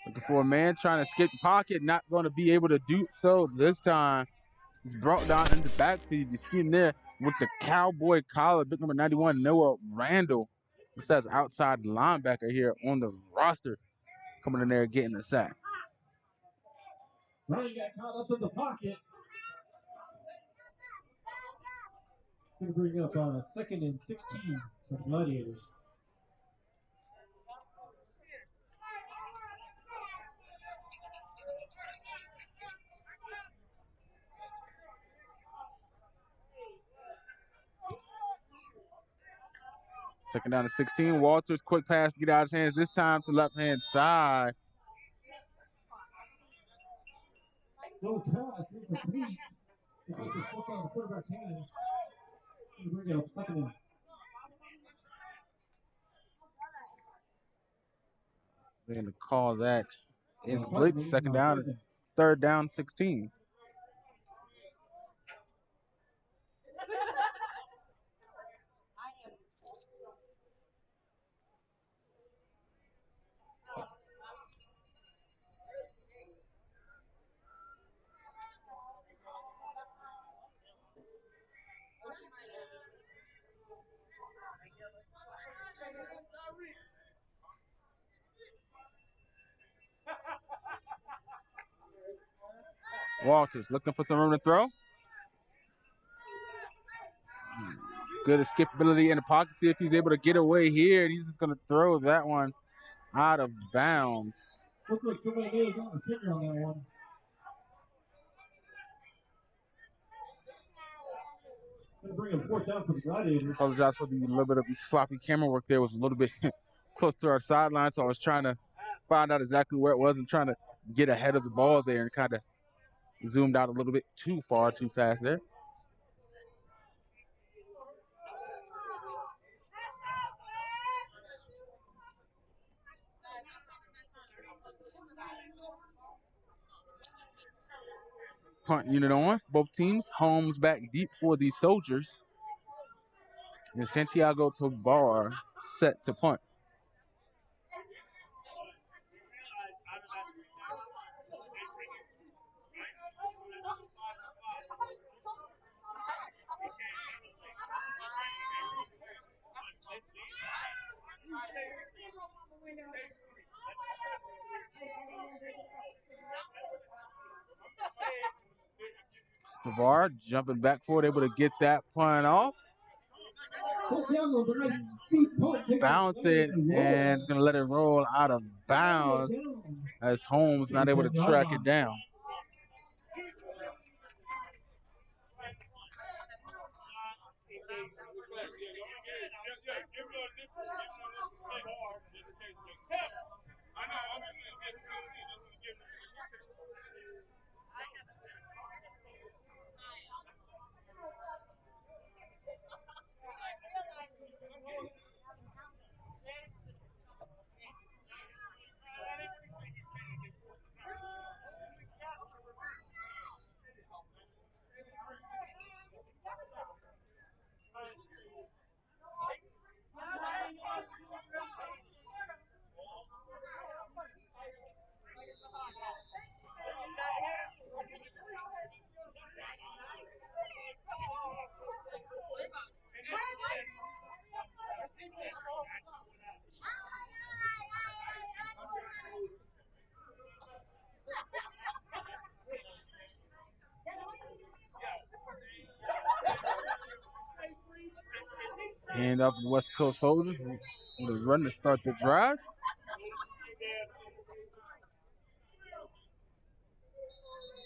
looking for a man trying to skip the pocket, not going to be able to do so this time. He's brought down in the backfield. You see him there with the cowboy collar, big number 91, Noah Randall. This says outside linebacker here on the roster, coming in there getting a sack. Ryan got caught up in the pocket. Going to bring up 2nd and 16 for the Gladiators. Second down to 16. Walters, quick pass to get out of his hands. This time to left-hand side. No pass is complete. It takes a foot on the quarterback's hand. Going to bring up 2nd and. We're going to call that incomplete. Second down, 3rd down, 16. Walters looking for some room to throw. Good escapability in the pocket. See if he's able to get away here. And he's just going to throw that one out of bounds. Looked like somebody may have gotten a finger on that one. Gonna bring a fourth down for the Gladiators. Apologize for the little bit of the sloppy camera work there. It was a little bit close to our sideline, so I was trying to find out exactly where it was and trying to get ahead of the ball there and kind of zoomed out a little bit too far, too fast there. Punt unit on, both teams. Holmes back deep for the Soldiers. And Santiago Tobar set to punt. Tobar jumping back forward, able to get that punt off. Santiago with a nice deep punt. Bounce it and going to let it roll out of bounds as Holmes not able to track it down. And up the West Coast Soldiers with a run to start the drive.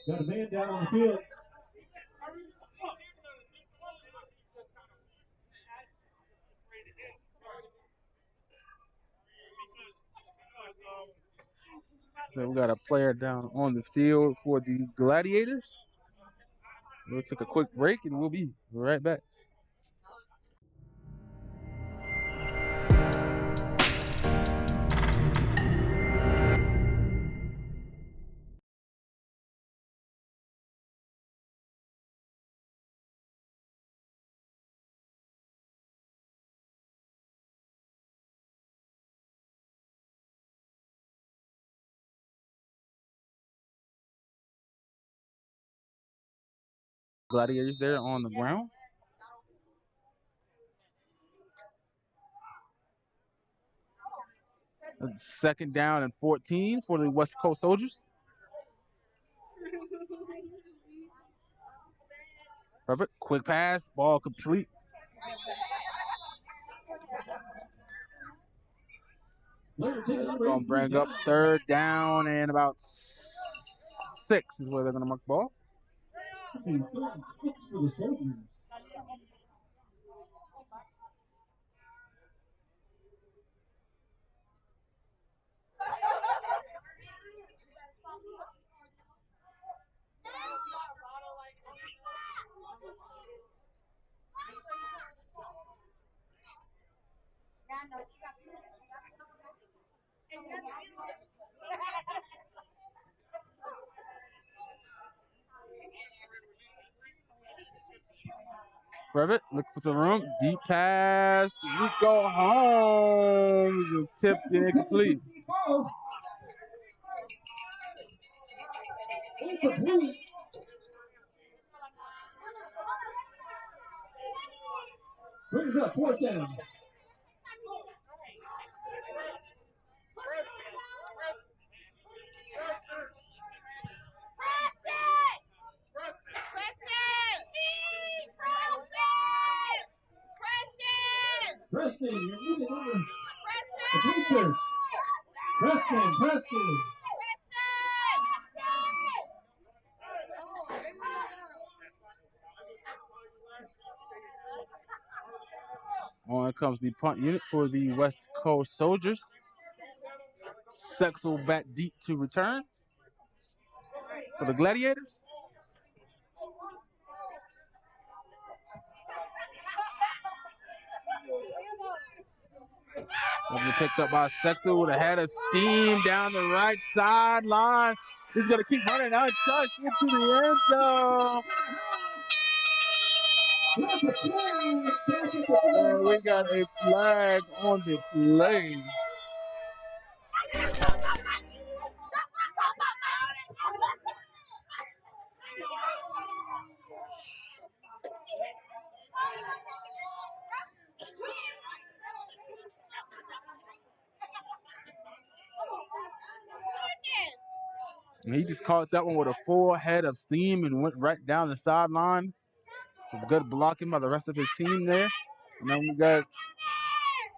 Got a man down on the field. So we got a player down on the field for the Gladiators. We'll take a quick break and we'll be right back. Gladiators there on the ground. Second down and 14 for the West Coast Soldiers. Perfect. Quick pass. Ball complete. Gonna bring up third down and about 6 is where they're gonna mark the ball. 6 for the Soldiers. Private, look for some room. Deep pass. Rico Holmes is tipped incomplete. Incomplete. Brings up fourth down. Preston, you're moving over the bleachers. Preston. On comes the punt unit for the West Coast Soldiers. Sexel back deep to return for the Gladiators. Picked up by Sexel with a head of steam down the right sideline. He's going to keep running untouched into the end zone. And we got a flag on the play. And he just caught that one with a full head of steam and went right down the sideline. Some good blocking by the rest of his team there. And then we got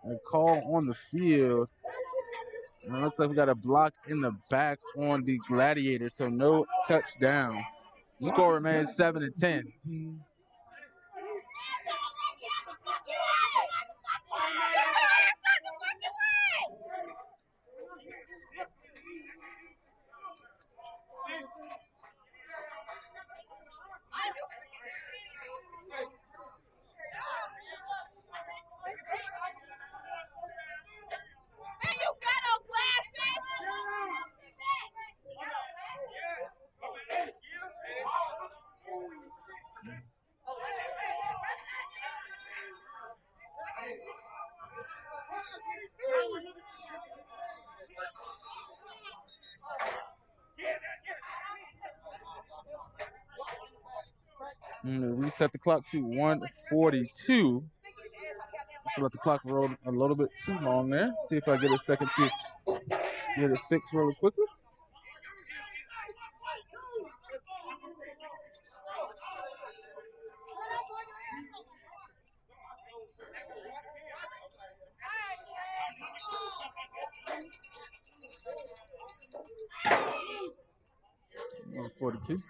a call on the field. And it looks like we got a block in the back on the Gladiators, so no touchdown. Score remains 7-10. Reset the clock to 1:42. So let the clock roll a little bit too long there. See if I get a second to get it fixed really quickly. $1:42.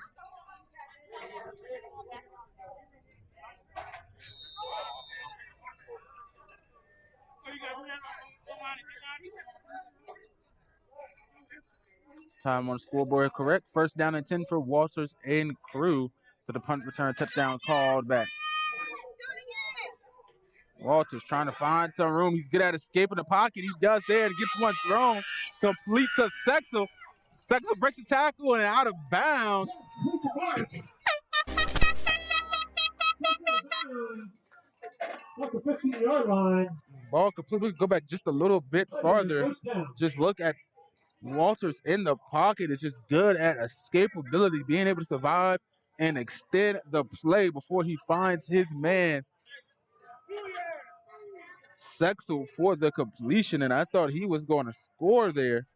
Time on the scoreboard correct. First down and 10 for Walters and crew. To the punt return touchdown called back. Walters trying to find some room. He's good at escaping the pocket. He does there and gets one thrown. Complete to Sexel. Sexel breaks the tackle and out of bounds. At the 15-yard line. Ball completely go back just a little bit farther. Just look at Walters in the pocket. Is just good at escapability, being able to survive and extend the play before he finds his man. Sexel for the completion, and I thought he was going to score there.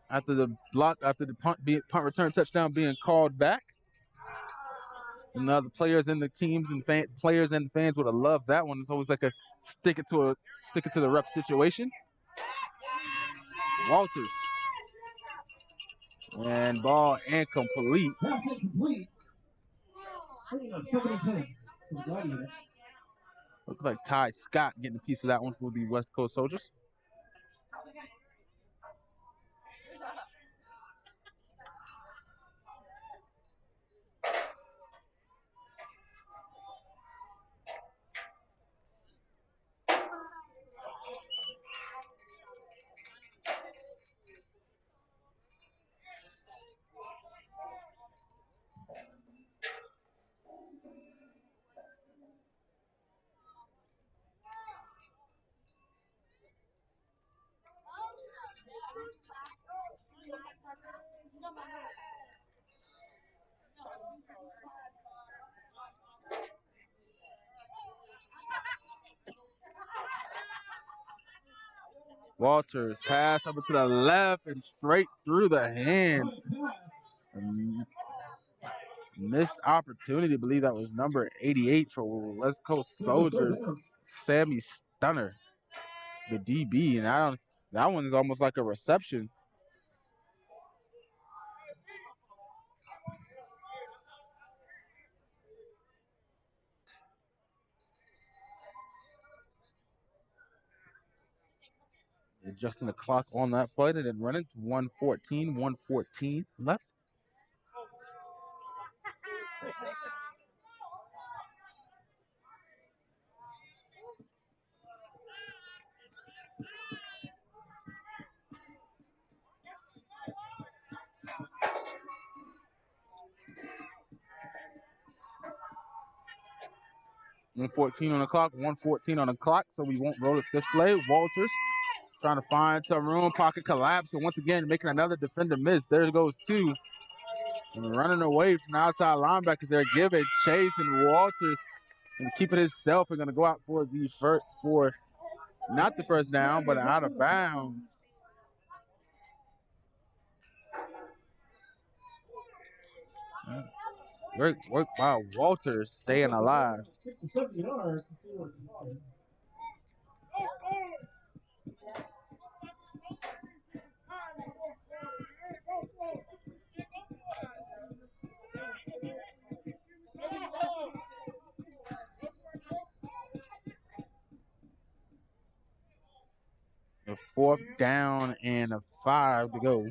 After the block, after the punt return touchdown being called back. And the other players and the teams and players and fans would have loved that one. It's always like a stick it to the rep situation. Walters. And ball incomplete. Pass incomplete. 7-10 for the Gladiators. Looks like Ty Scott getting a piece of that one for the West Coast Soldiers. Walters pass over to the left and straight through the hands. Missed opportunity. I believe that was number 88 for West Coast Soldiers, Sammy Stunner, the DB. And that one is almost like a reception. Adjusting the clock on that play and then running to 114 left. $114 on the clock, 114 on the clock, so we won't roll it this play. Walters trying to find some room, pocket collapse, and once again making another defender miss. There goes two. And running away from the outside linebackers there, giving chase, and Walters and keeping himself and going to go out for the first, for not the first down, but out of bounds. Great work by Walters staying alive. 6 to 7 yards to see what's happening. The 4th down and a 5 to go.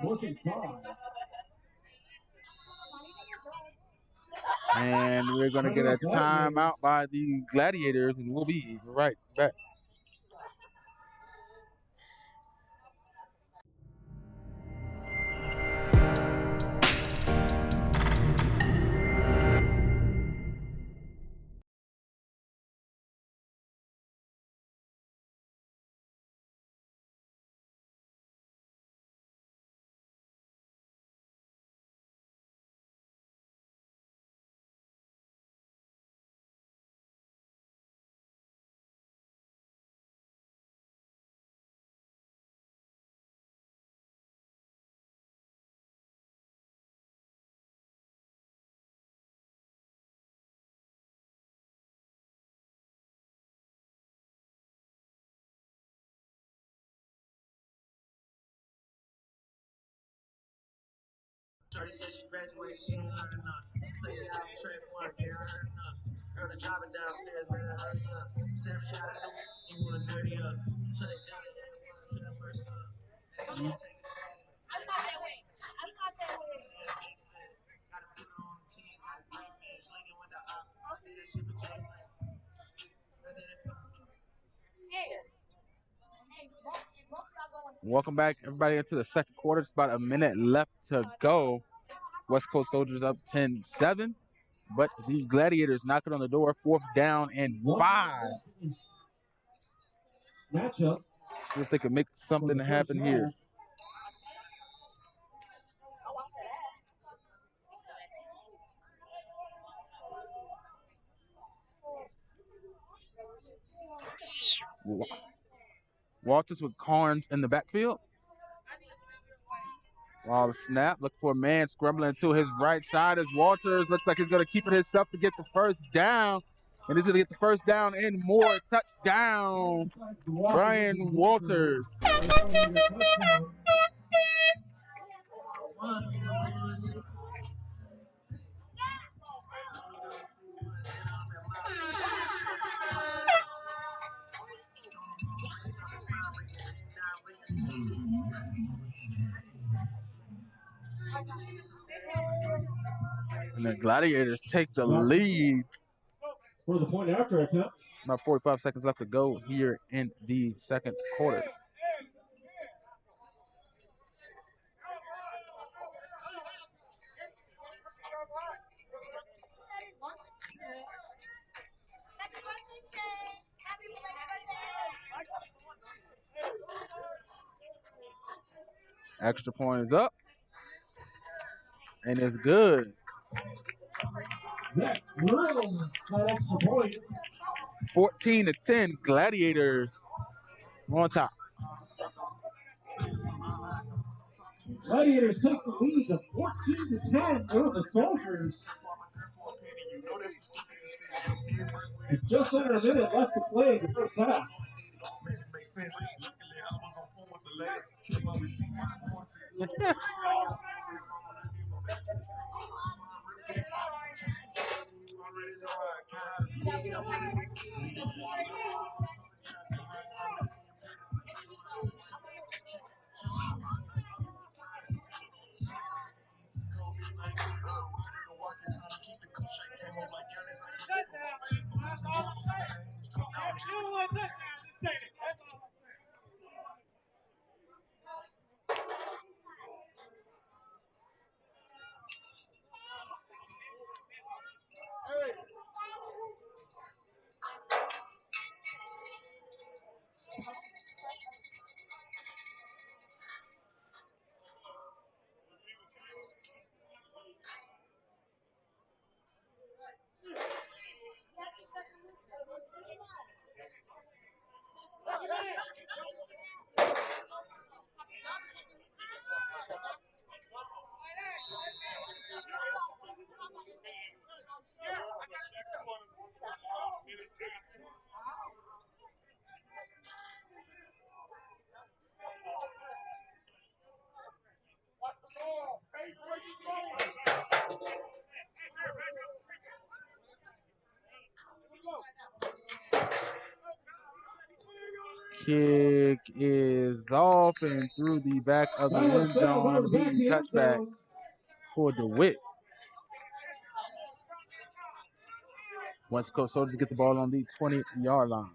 Fourth and 5. And we're going to get a timeout by the Gladiators, and we'll be right back. Shorty said she graduated, she ain't learn enough. Play the album, trade work, yeah, I heard enough. Girl, the driver downstairs, better hurry up. Sam tried to do, you wanna dirty up. Shut it down, and then wanna turn the worst up. Hey, you take it. I'm not that way. Gotta put her on the team, gotta break man, slinging with the ops. Did that shit with J Max. I did it for Welcome back, everybody, into the second quarter. It's about a minute left to go. West Coast Soldiers up 10-7, but the Gladiators knocking on the door. 4th down and 5. Matchup. See if they can make something happen here. Walters with Carnes in the backfield. While the snap, look for a man scrambling to his right side as Walters looks like he's going to keep it himself to get the first down. And he's going to get the first down and more. Touchdown, Brian Walters. And the Gladiators take the lead. For the point after attempt. About 45 seconds left to go here in the second quarter. Extra point is up. And it's good. Zach drills that extra point. 14-10, Gladiators on top. Gladiators take the lead of 14-10 over the Soilders. With just under a minute left to play in the first half. Kick is off and through the back of the Tyler end sails zone. over back Beating the end touchback zone. for DeWitt. West Coast Soldiers get the ball on the 20-yard line.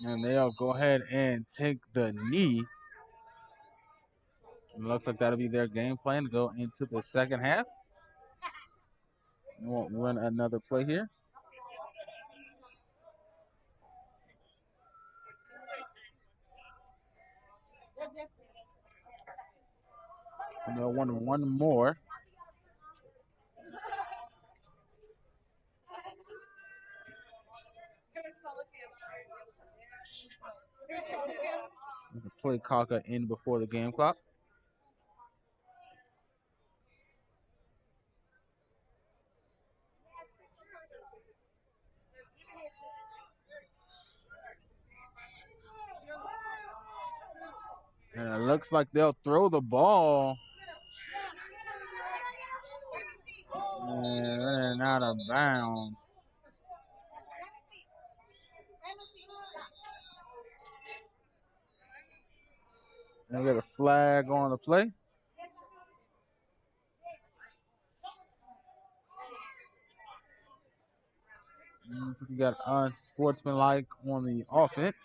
And they'll go ahead and take the knee. It looks like that'll be their game plan to go into the second half. We won't run another play here. And they'll want one more. The play clock in before the game clock. And it looks like they'll throw the ball. And out of bounds. And we got a flag on the play. So we got unsportsmanlike on the offense.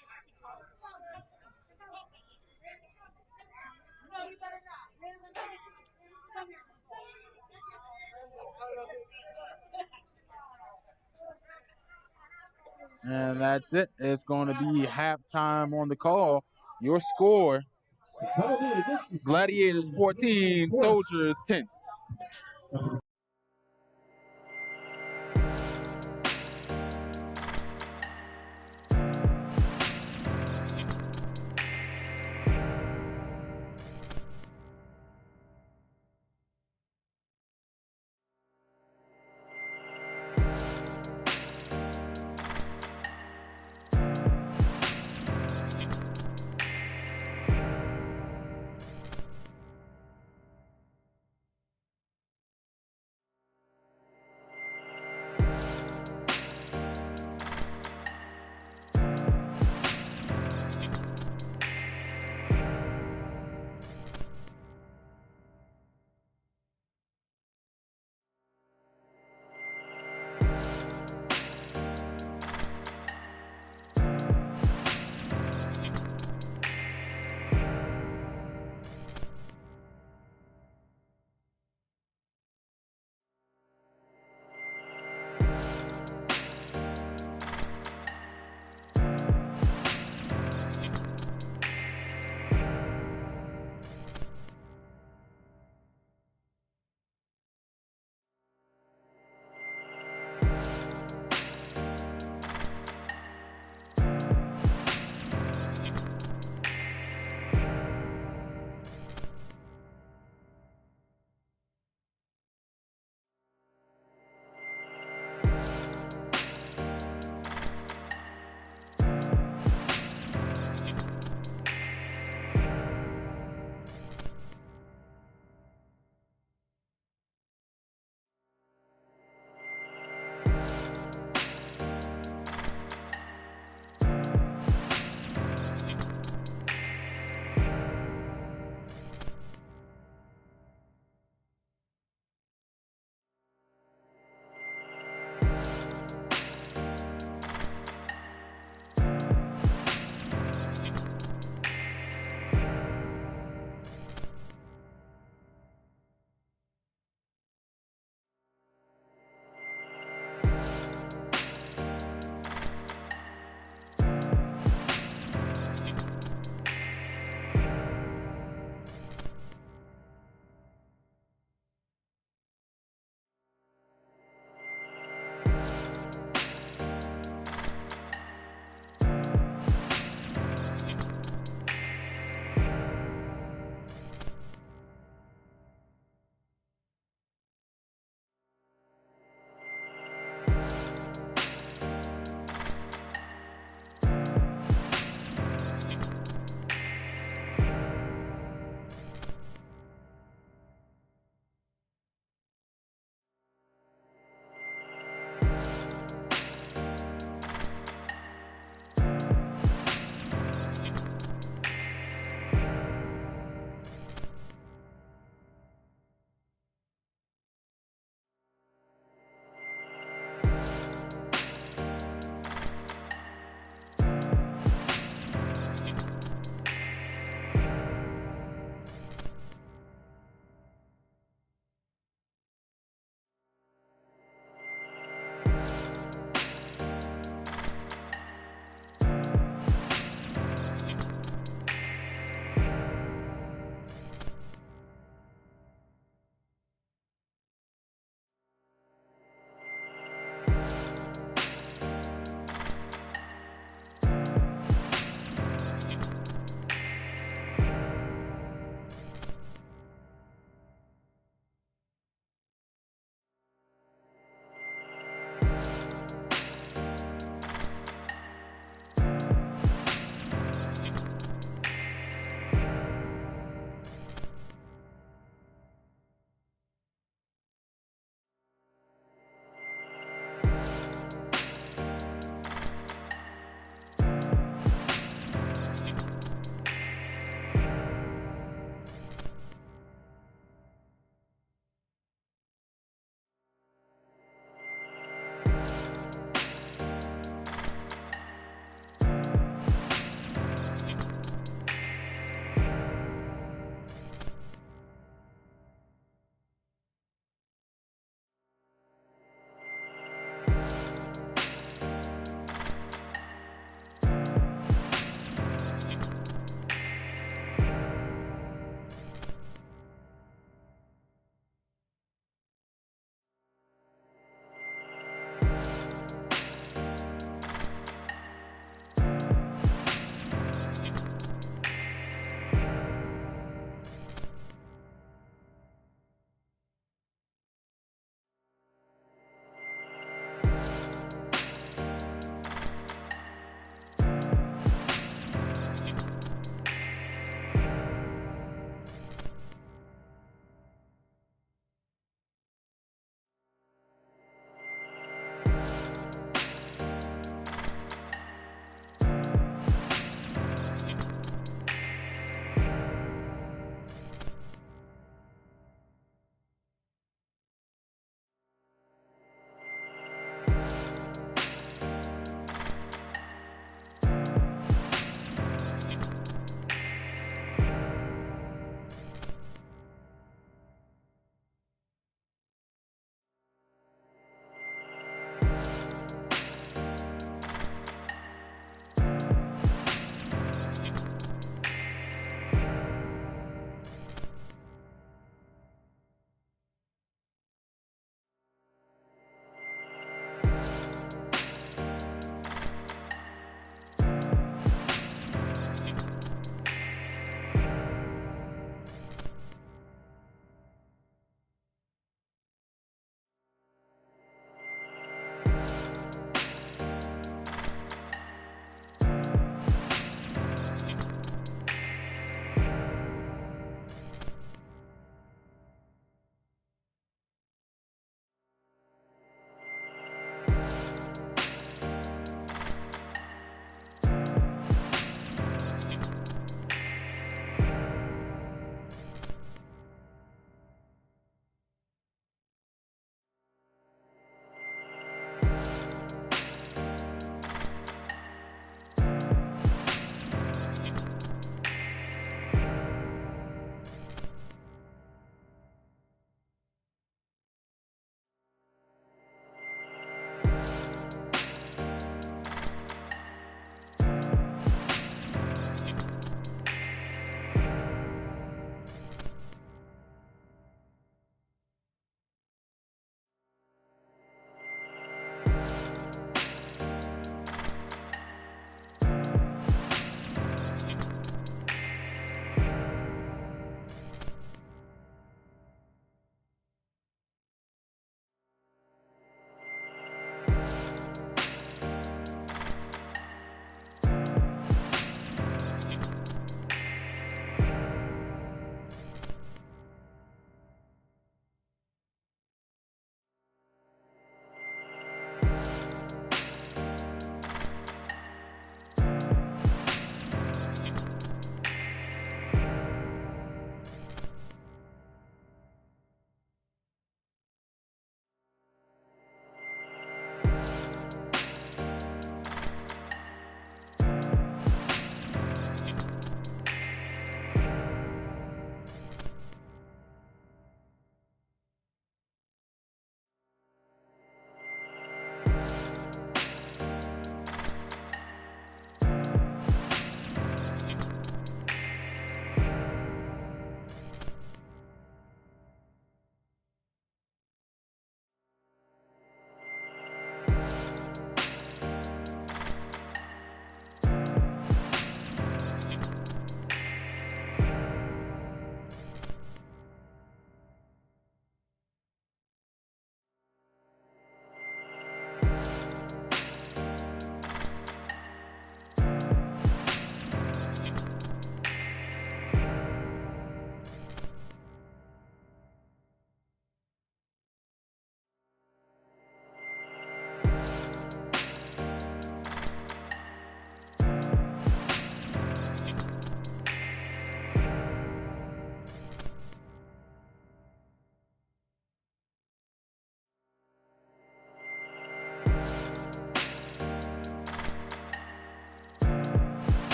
And that's it. It's going to be halftime on the call. Your score, Gladiators 14, Soldiers 10.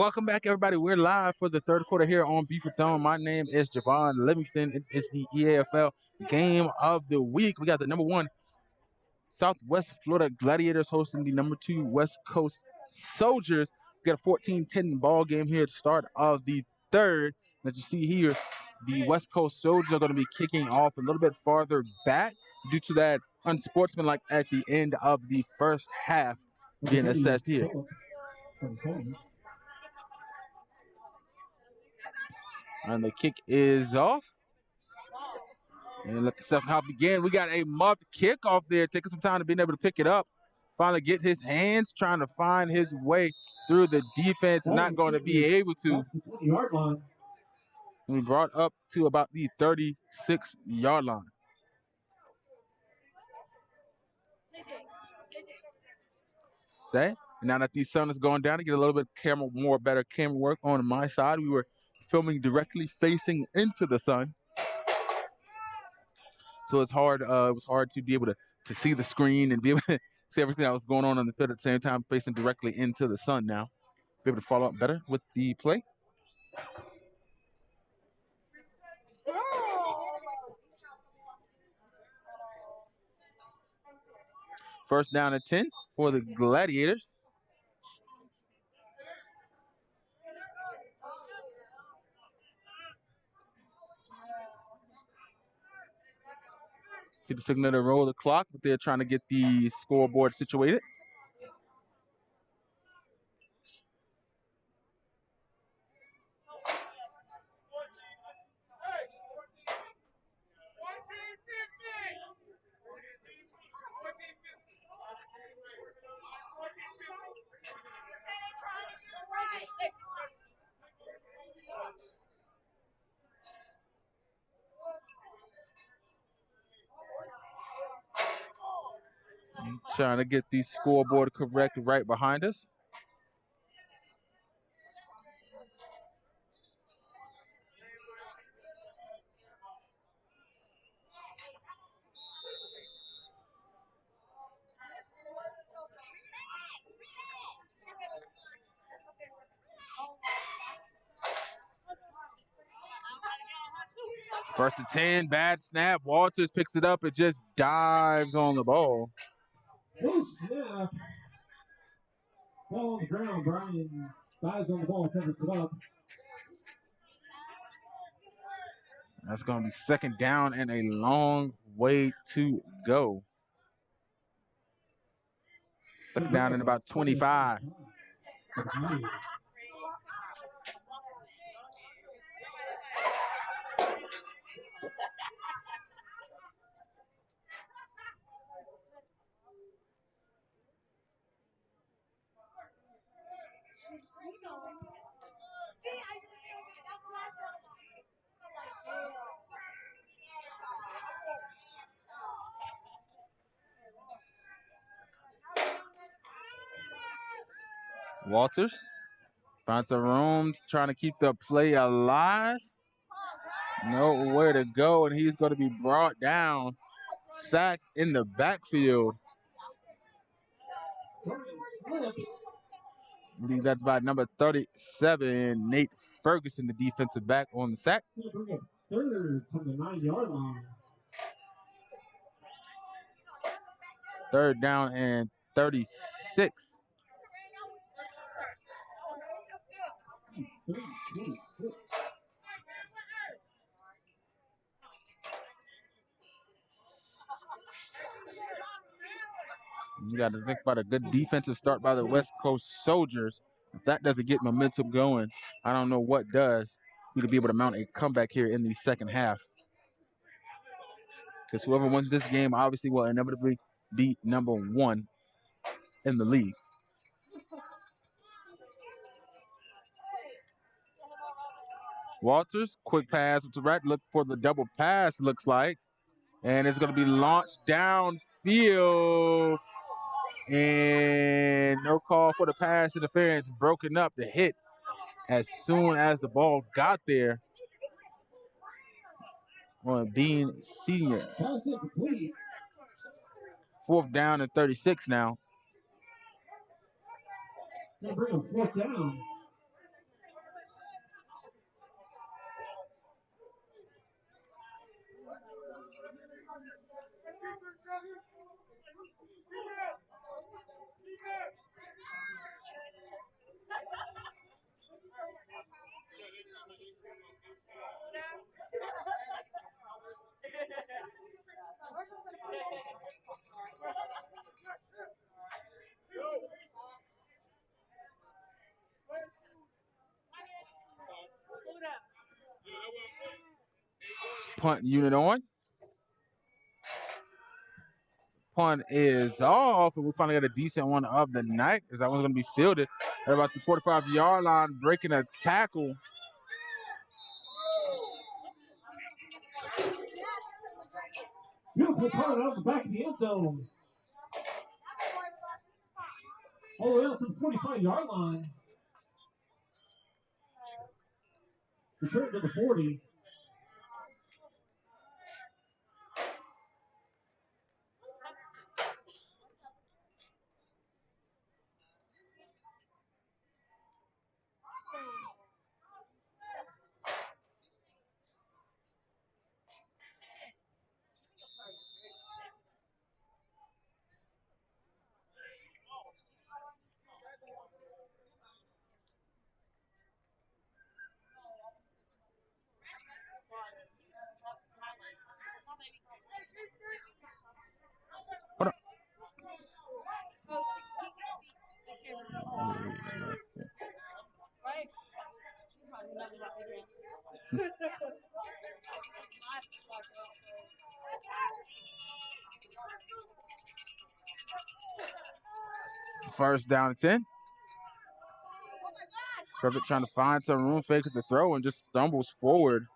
Welcome back, everybody. We're live for the third quarter here on Beaverton. My name is Javon Livingston. It is the EAFL game of the week. We got the number 1 Southwest Florida Gladiators hosting the number 2 West Coast Soldiers. We got a 14-10 ball game here at the start of the third. As you see here, the West Coast Soldiers are going to be kicking off a little bit farther back due to that unsportsmanlike at the end of the first half being assessed here. And the kick is off. And let the second half begin. We got a muffed kickoff there, taking some time to being able to pick it up. Finally get his hands, trying to find his way through the defense. Not going to be able to. We brought up to about the 36-yard line. Say, now that the sun is going down, to get a little bit better camera work on my side. We were filming directly facing into the sun. So it's hard. It was hard to be able to see the screen and be able to see everything that was going on the field at the same time, facing directly into the sun now. Be able to follow up better with the play. First down and 10 for the Gladiators. See the signal to roll the clock, but they're trying to get the scoreboard situated. Trying to get the scoreboard correct right behind us. First and 10, bad snap. Walters picks it up and just dives on the ball. No snap. Ball on the ground. Brian dives on the ball, covers it up. That's going to be second down and a long way to go. Second down and about 25. Walters finds some room, trying to keep the play alive. Nowhere to go, and he's going to be brought down, sacked in the backfield. I believe that's by number 37, Nate Ferguson, the defensive back on the sack. Third from the 9-yard line. Third down and 36. 26. You got to think about a good defensive start by the West Coast Soldiers. If that doesn't get momentum going, I don't know what does. You to be able to mount a comeback here in the second half. Because whoever wins this game obviously will inevitably be number 1 in the league. Walters, quick pass to right, look for the double pass, looks like. And it's going to be launched downfield. And no call for the pass interference, broken up the hit as soon as the ball got there on Bean Sr. Fourth down and 36 now. They bring a fourth down. Punt unit on. Punt is off, and we finally got a decent one of the night, as that one's going to be fielded at about the 45-yard line, breaking a tackle. Beautiful punt out the back of the end zone. All the way out to the 45-yard line. Return to the 40. First down and 10. Perfect trying to find some room, fakes the throw, and just stumbles forward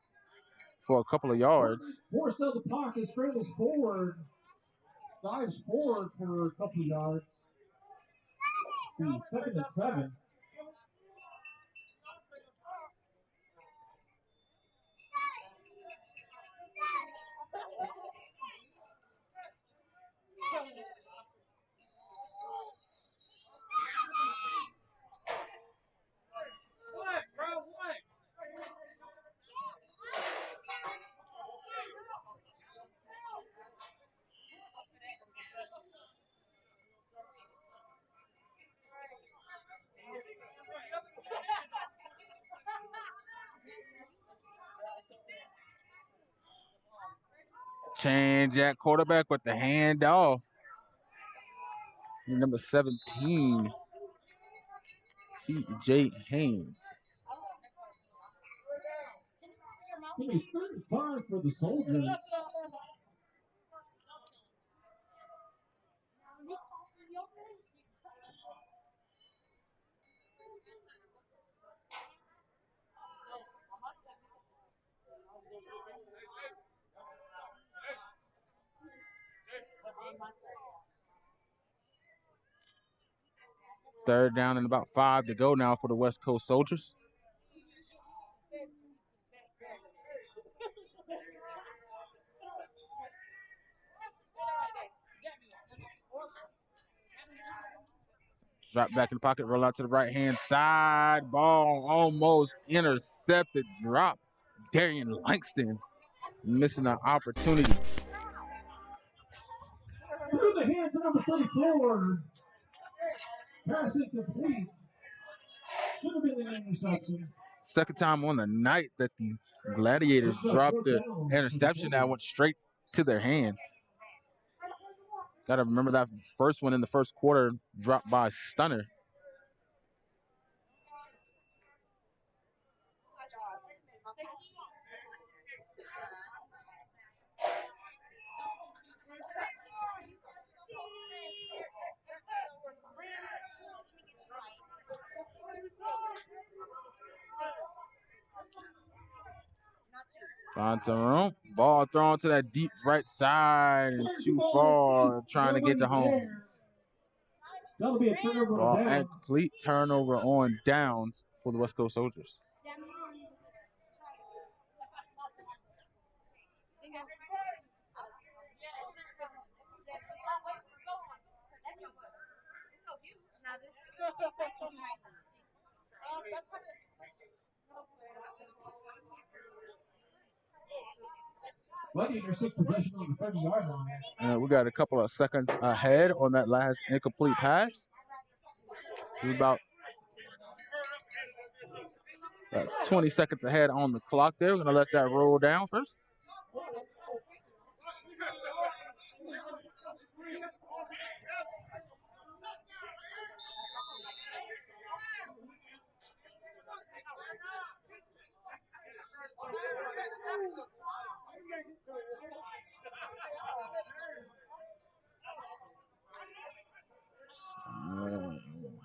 for a couple of yards. Forced out of the pocket, scrambles forward, dives forward for a couple of yards. The 2nd and 7. Change at quarterback with the handoff. Number 17, C.J. Haynes. Give me 35 for the Soilders. Third down and about 5 to go now for the West Coast Soldiers. Drop back in the pocket, roll out to the right-hand side. Ball almost intercepted. Drop. Darian Langston missing an opportunity. Through the hands of number 34. Pass incomplete. Should have been an interception. Second time on the night that the Gladiators dropped the interception that went straight to their hands. Got to remember that first one in the first quarter dropped by Stunner. Find some room. Ball thrown to that deep right side and too far, trying to get to Holmes. That'll be a turnover Ball on down. incomplete, turnover on downs for the West Coast Soldiers. Gladiators take possession on the 30-yard line. We got a couple of seconds ahead on that last incomplete pass. We're about 20 seconds ahead on the clock there. We're going to let that roll down first.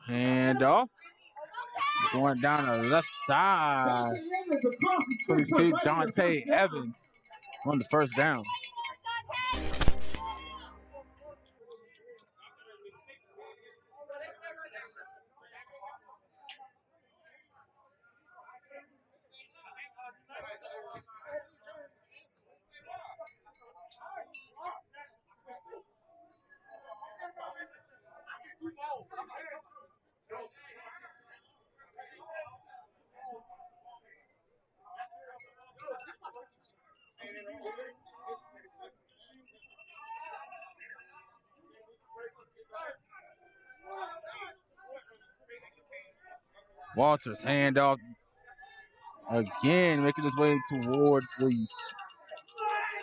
Hand off. Going down the left side. 22, Dante Evans on the first down. Walters handoff again, making his way towards the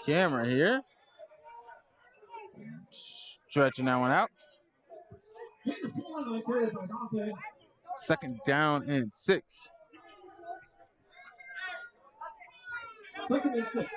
camera here. Stretching that one out. Second down and 6. Second and 6.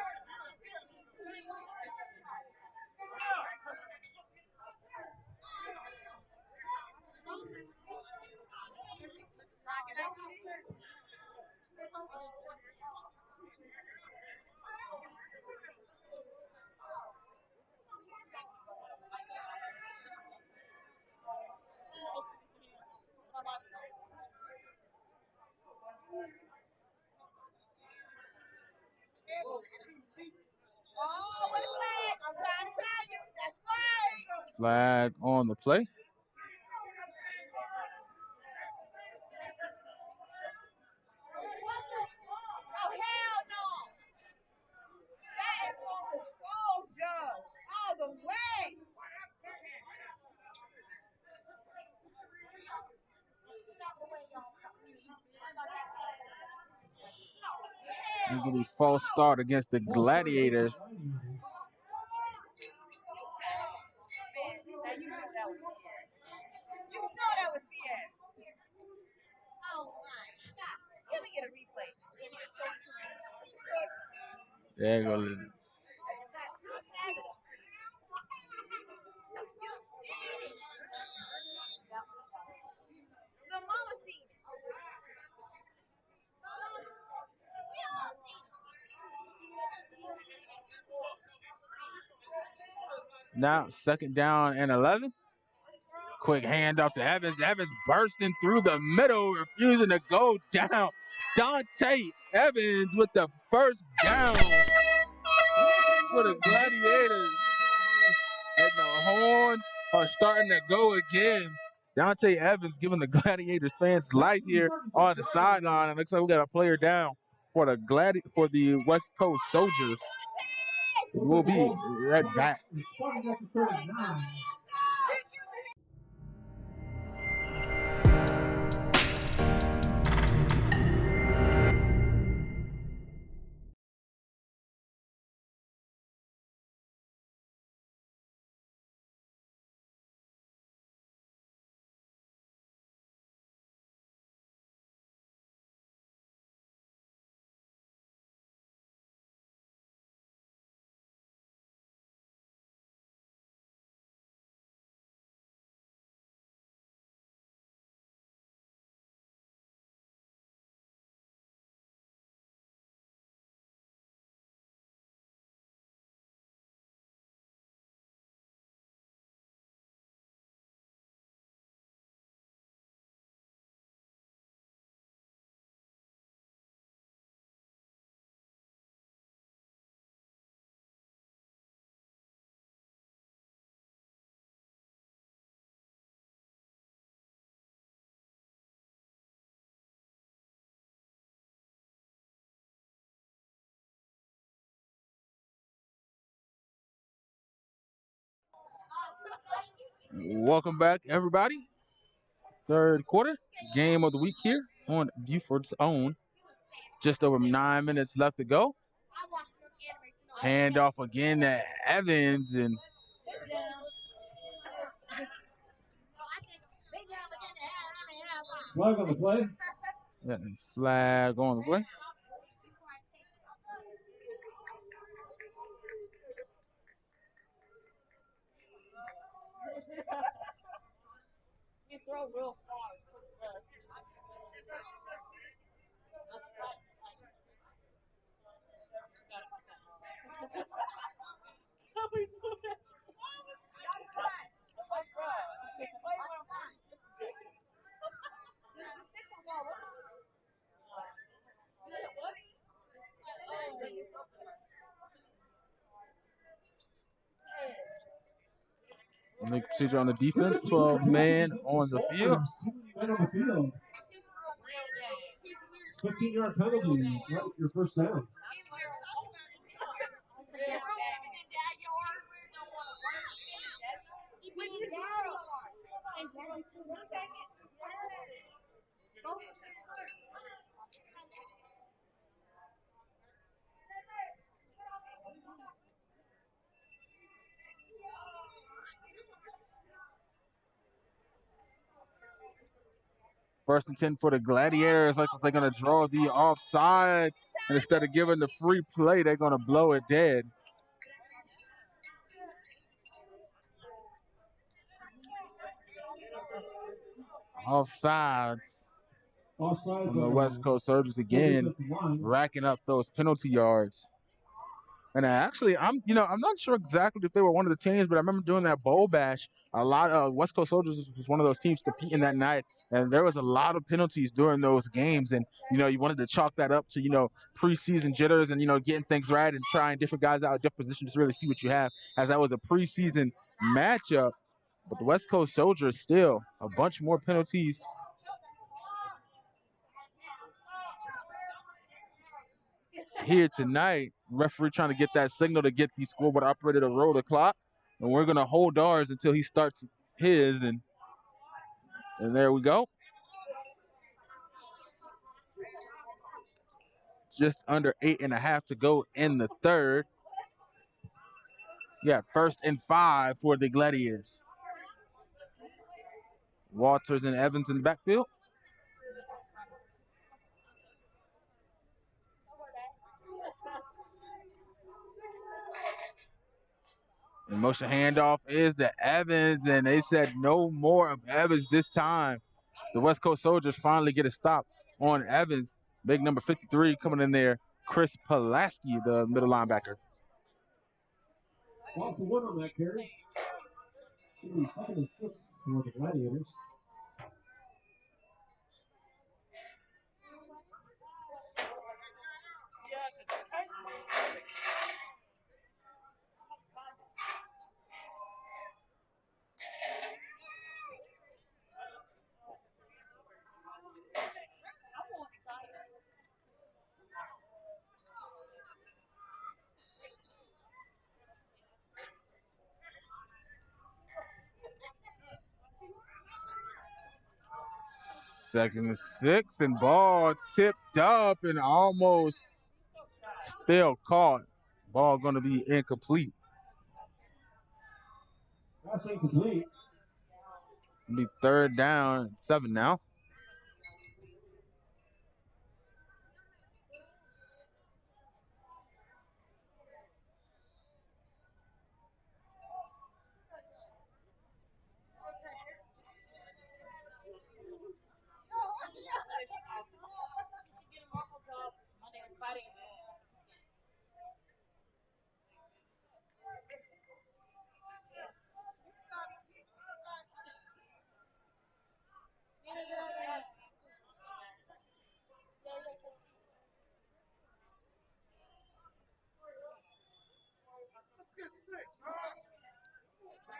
Oh, what a flag! I'm trying to tell you, that's flag. Flag on the play. Oh, hell no! That is on the Soilders, all the way. It's going to be false start against the Gladiators. Man, now you know that was BS. You know that was BS. Oh my God. Let me get a replay. There you go. The mama seen it. Now, second down and 11. Quick handoff to Evans. Evans bursting through the middle, refusing to go down. Dante Evans with the first down for the Gladiators. And the horns are starting to go again. Dante Evans giving the Gladiators fans life here on the sideline. It looks like we got a player down for the West Coast Soldiers. We'll be right back. Welcome back, everybody. Third quarter, game of the week here on Buford's own. Just over 9 minutes left to go. Hand off again to Evans, and Flag on the play. flag on the play. You throw real far. Soilders, Procedure on the defense, 12 man on the field. 2 men on the field. 15-yard penalty. Right, your first down. First and 10 for the Gladiators. Looks like they're going to draw the offside. And instead of giving the free play, they're going to blow it dead. Offsides on the West Coast Soilders again, racking up those penalty yards. And actually, I'm not sure exactly if they were one of the teams, but I remember doing that bowl bash. A lot of West Coast Soilders was one of those teams competing that night, and there was a lot of penalties during those games. And you wanted to chalk that up to preseason jitters and getting things right and trying different guys out at different positions to really see what you have, as that was a preseason matchup. But the West Coast Soldiers still a bunch more penalties. Here tonight, referee trying to get that signal to get the scoreboard operator to roll the clock, and we're gonna hold ours until he starts his, and there we go. Just under 8.5 to go in the third. Yeah, 1st and 5 for the Gladiators. Walters and Evans in the backfield. And motion handoff is to Evans, and they said no more of Evans this time. So the West Coast Soldiers finally get a stop on Evans. Big number 53 coming in there, Chris Pulaski, the middle linebacker. Also one on that carry. 2nd and 6 for the Gladiators. Second and 6, and ball tipped up and almost still caught. Ball going to be incomplete. That's incomplete. It'll be 3rd down, 7 now.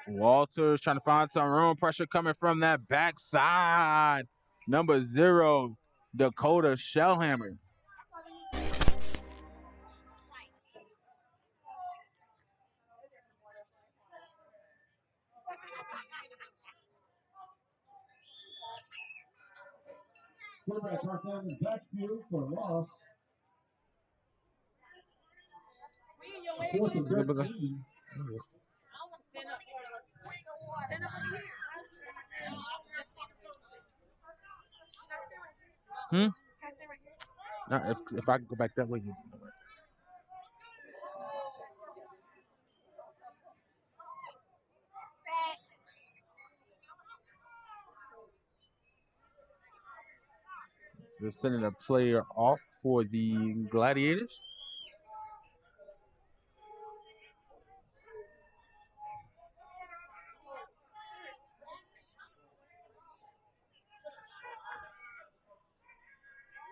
Walters trying to find some room. Pressure coming from that backside. Number 0, Dakota Shellhammer. quarterback marked down in backfield for a loss. 4th and 13. Now, if I could go back that way, you know it. So they're sending a player off for the Gladiators.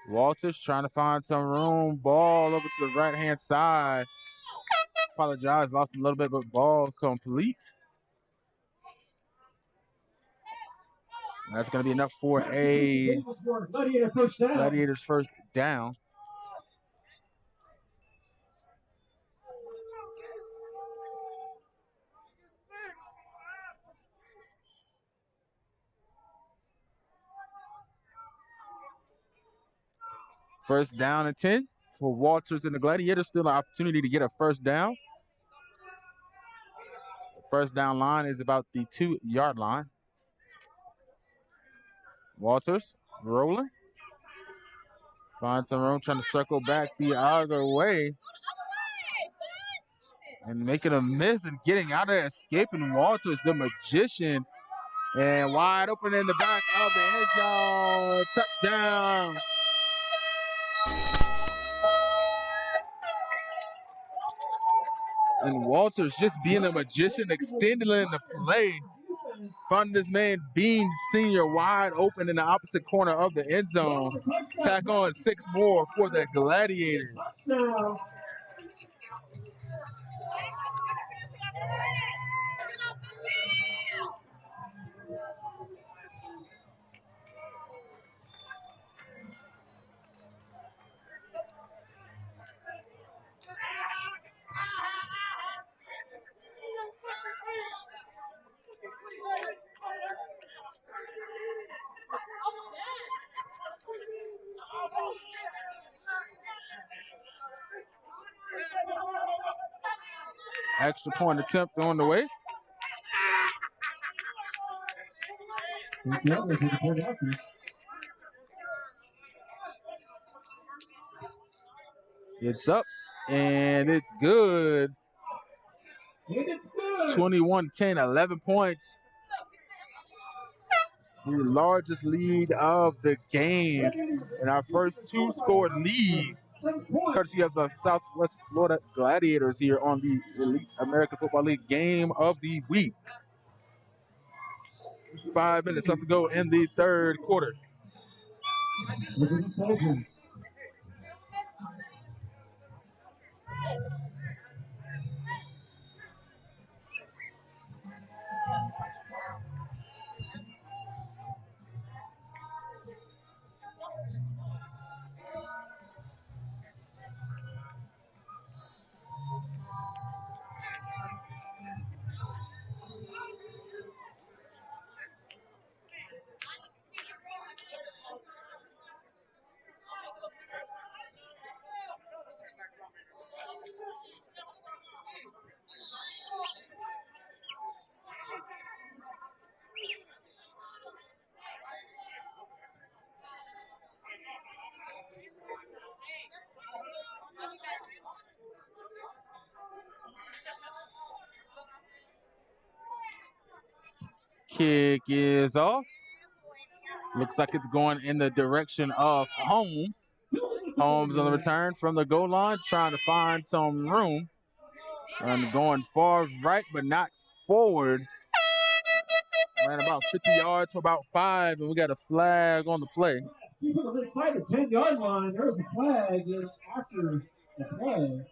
Walters trying to find some room. Ball over to the right-hand side. Apologize, lost a little bit, but ball complete. That's going to be enough for a Gladiators first down. First down and 10 for Walters and the Gladiators. Still an opportunity to get a first down. First down line is about the 2-yard line. Walters rolling. Finds some room, trying to circle back the other way. And making a miss and getting out of there, escaping Walters, the magician. And wide open in the back of the end zone. Touchdown. And Walters just being a magician, extending the play. Found this man Bean Sr. wide open in the opposite corner of the end zone. Tack on 6 more for the Gladiators. Extra point attempt on the way. It's up, and it's good. 21-10, 11 points. The largest lead of the game. And our first 2-score lead, courtesy of the Southwest Florida Gladiators here on the Elite American Football League Game of the Week. 5 minutes left to go in the third quarter. Kick is off. Looks like it's going in the direction of Holmes. Holmes on the return from the goal line, trying to find some room. And going far right, but not forward. Ran about 50 yards for about 5, and we got a flag on the play. Keep it inside the 10-yard line. There's a flag after the play.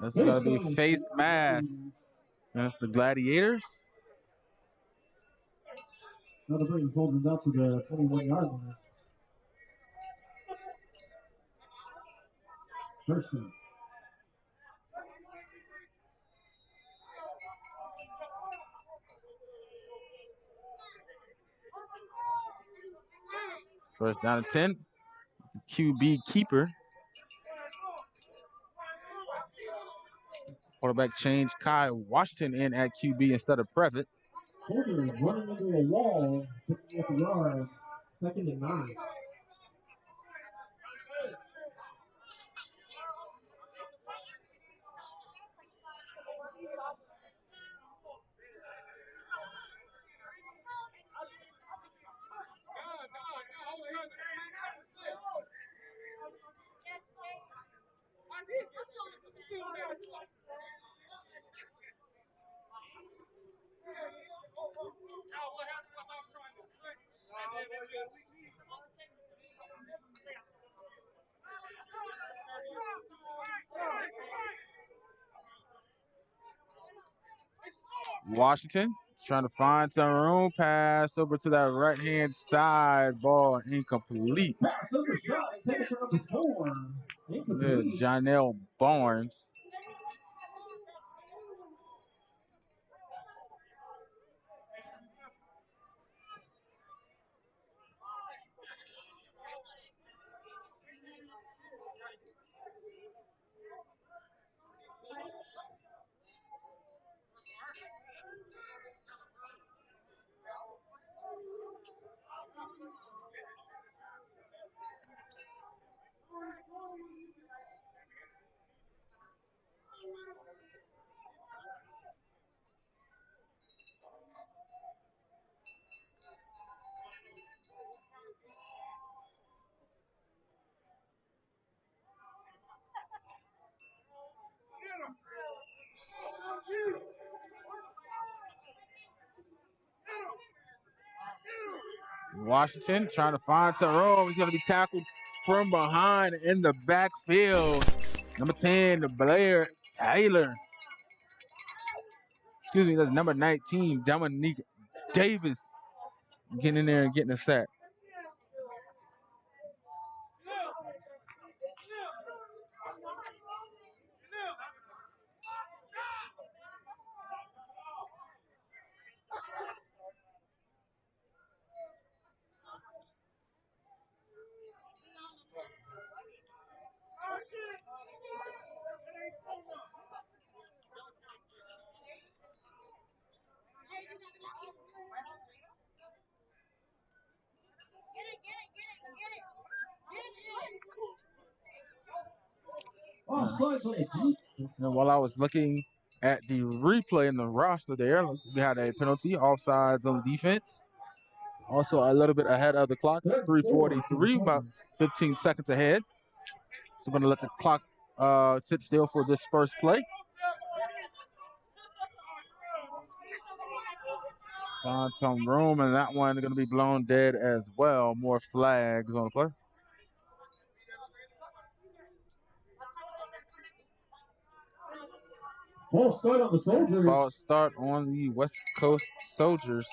That's going to be face mask. That's the Gladiators. Another bring the Soilders out to the 21-yard line. First down. First down and 10. The QB keeper. Quarterback change Kai Washington in at QB instead of Previtt. Soilders running into a wall, picking up a yard. 2nd and 9. Washington trying to find some room, pass over to that right-hand side, ball incomplete. Pass undershot, intended for number 4. Incomplete. Jonell Barnes. Washington trying to find some room. He's going to be tackled from behind in the backfield. Number 10, Blair Taylor. Excuse me, that's number 19, Dominique Davis. Getting in there and getting a sack. Offsides on the defense. And while I was looking at the replay in the roster there, we had a penalty, offsides on the defense. Also a little bit ahead of the clock. It's 3:43, about 15 seconds ahead. So I'm going to let the clock sit still for this first play. Find some room, and that one going to be blown dead as well. More flags on the play. False start on the Soilders. False start on the West Coast Soldiers.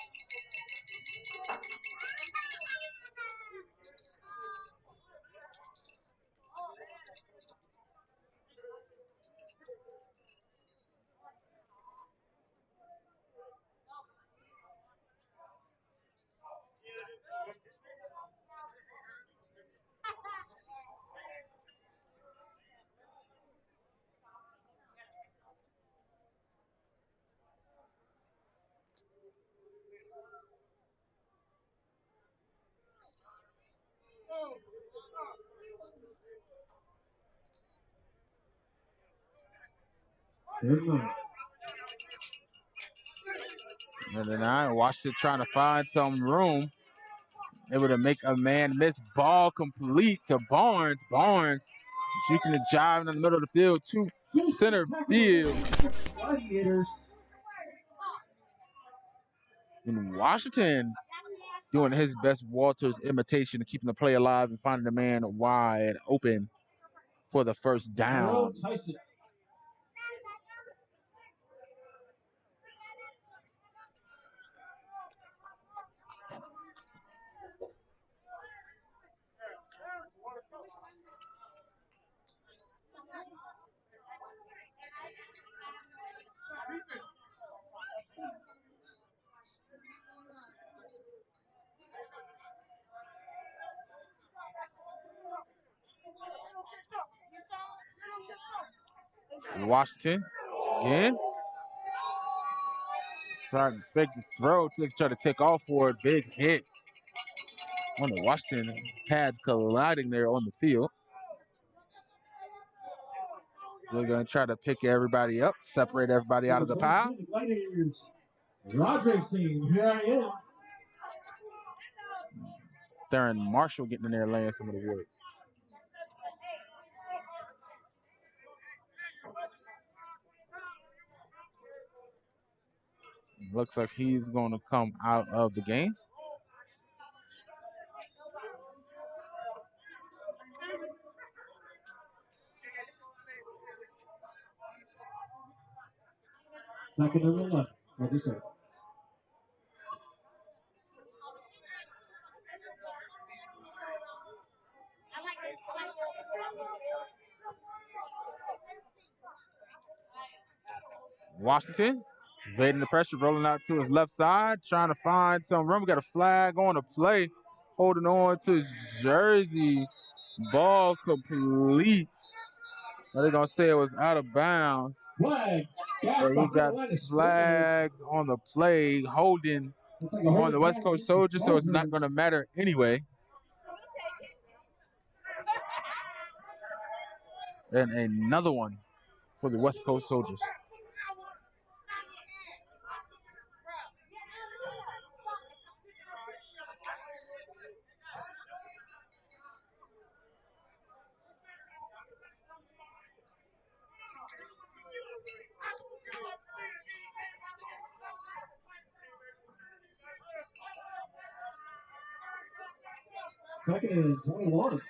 And then I watched it trying to find some room. Able to make a man miss. Ball complete to Barnes. Barnes juking the jive in the middle of the field to center field. Gladiators. In Washington doing his best Walters imitation of keeping the play alive and finding the man wide open for the first down. Tyson. Washington again. Trying to fake the throw, try to take off for it. Big hit. One of the Washington pads colliding there on the field. So they're going to try to pick everybody up, separate everybody out of the pile. Gladiators. Roderick's team, here I am. Theron Marshall getting in there laying some of the wood. Looks like he's going to come out of the game. Second and 11 for the serve. Washington evading the pressure, rolling out to his left side, trying to find some room. We got a flag on the play, holding on to his jersey. Ball complete. They're going to say it was out of bounds. Flag. So we got flags on the play, holding on the West Coast Soldiers, so it's not going to matter anyway. And another one for the West Coast Soldiers. Second and 21.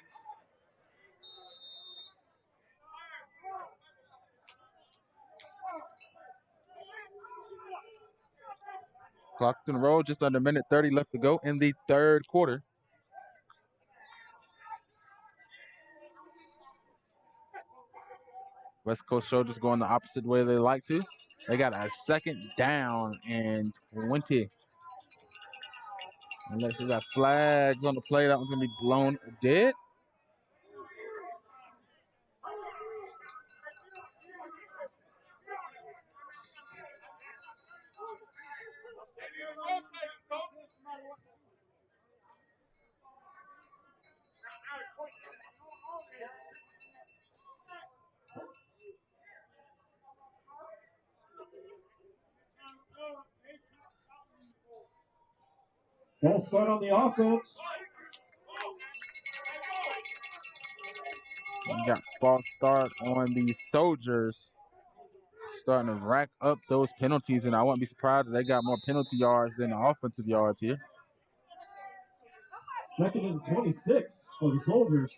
Clock in the road, just under a minute 30 left to go in the third quarter. West Coast Soldiers going the opposite way they like to. They got a second down and 20. Unless you got flags on the play, that one's going to be blown dead. False start on the offense. We got false start on the Soldiers. Starting to rack up those penalties, and I wouldn't be surprised if they got more penalty yards than the offensive yards here. Second and 26 for the Soldiers.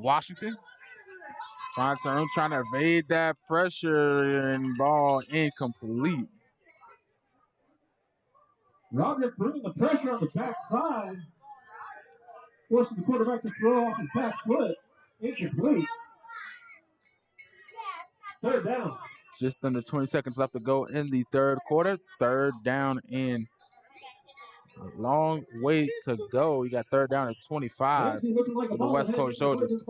Washington trying to evade that pressure, and ball incomplete. Roderick bringing the pressure on the backside, forcing the quarterback to throw off his back foot. Incomplete. Third down. Just under 20 seconds left to go in the third quarter. Third down in. A long way to go. You got third down at 25 for the West Coast Soldiers.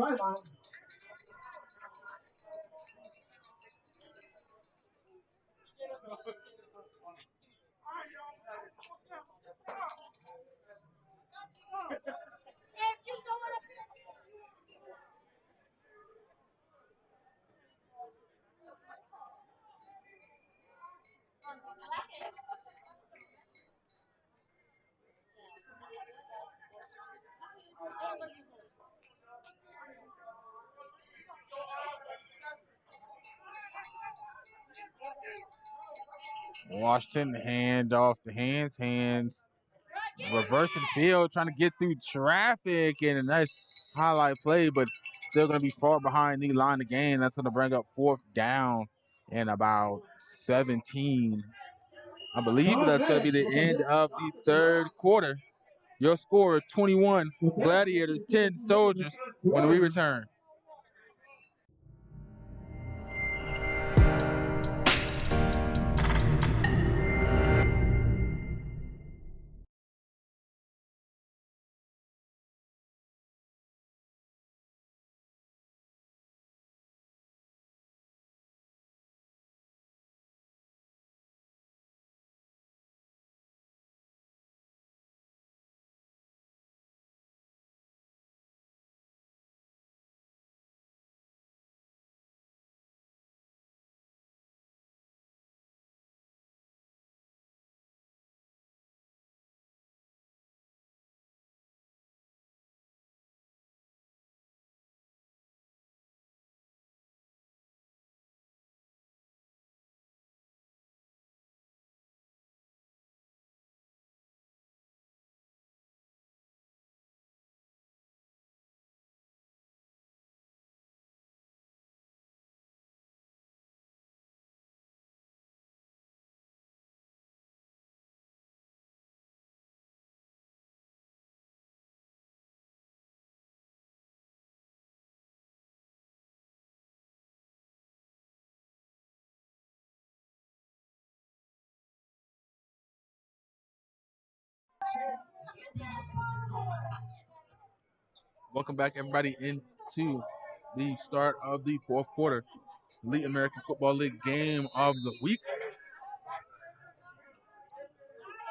Washington, hand off the hands, reversing field, trying to get through traffic, and a nice highlight play, but still going to be far behind the line of game. That's going to bring up 4th down and about 17. I believe that's going to be the end of the 3rd quarter. Your score, 21 Gladiators, 10 Soilders when we return. Welcome back, everybody, into the start of the 4th quarter. Elite American Football League game of the week.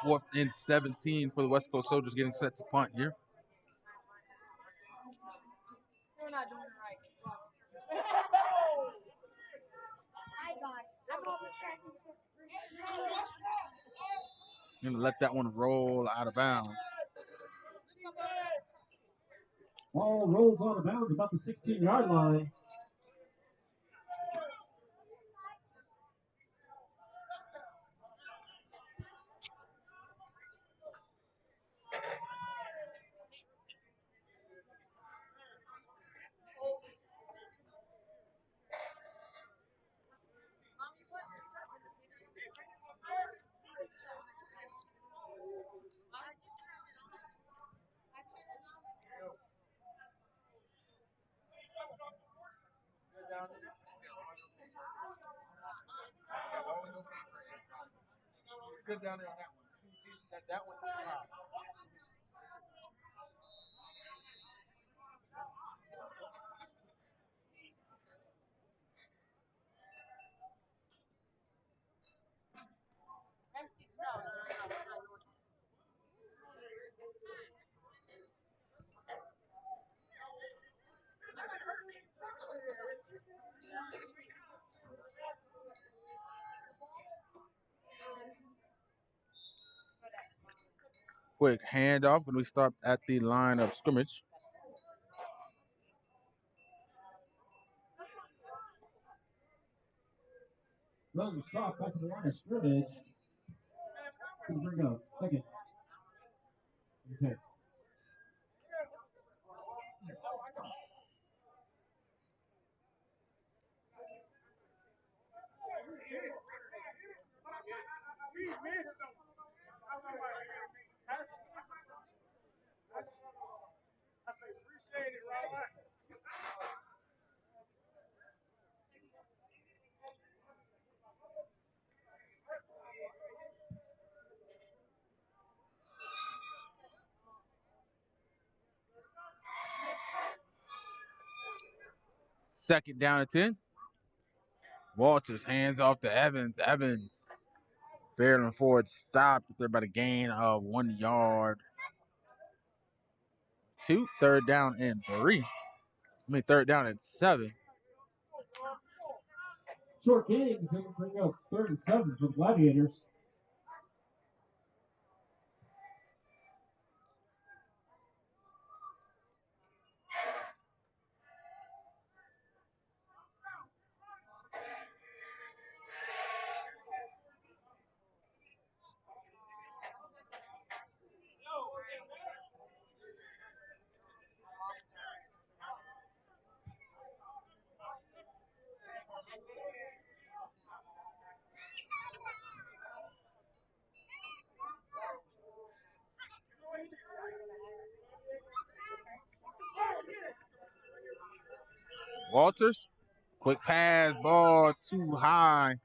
4th and 17 for the West Coast Soldiers, getting set to punt here. You're not doing it right. I got it. Gonna let that one roll out of bounds. Ball rolls out of bounds about the 16-yard line. Good down there on that one. That one. Quick handoff when we start at the line of scrimmage. Run stop back to the line of scrimmage. Bring up 2nd. Okay. Second down and 10. Walters hands off to Evans. Evans barreling forward, stopped there about a gain of 1 yard. 2, 3rd down and 3. 3rd down and 7. Short gain is going to bring up 3rd and 7 for the Gladiators. Walters, quick pass, ball too high.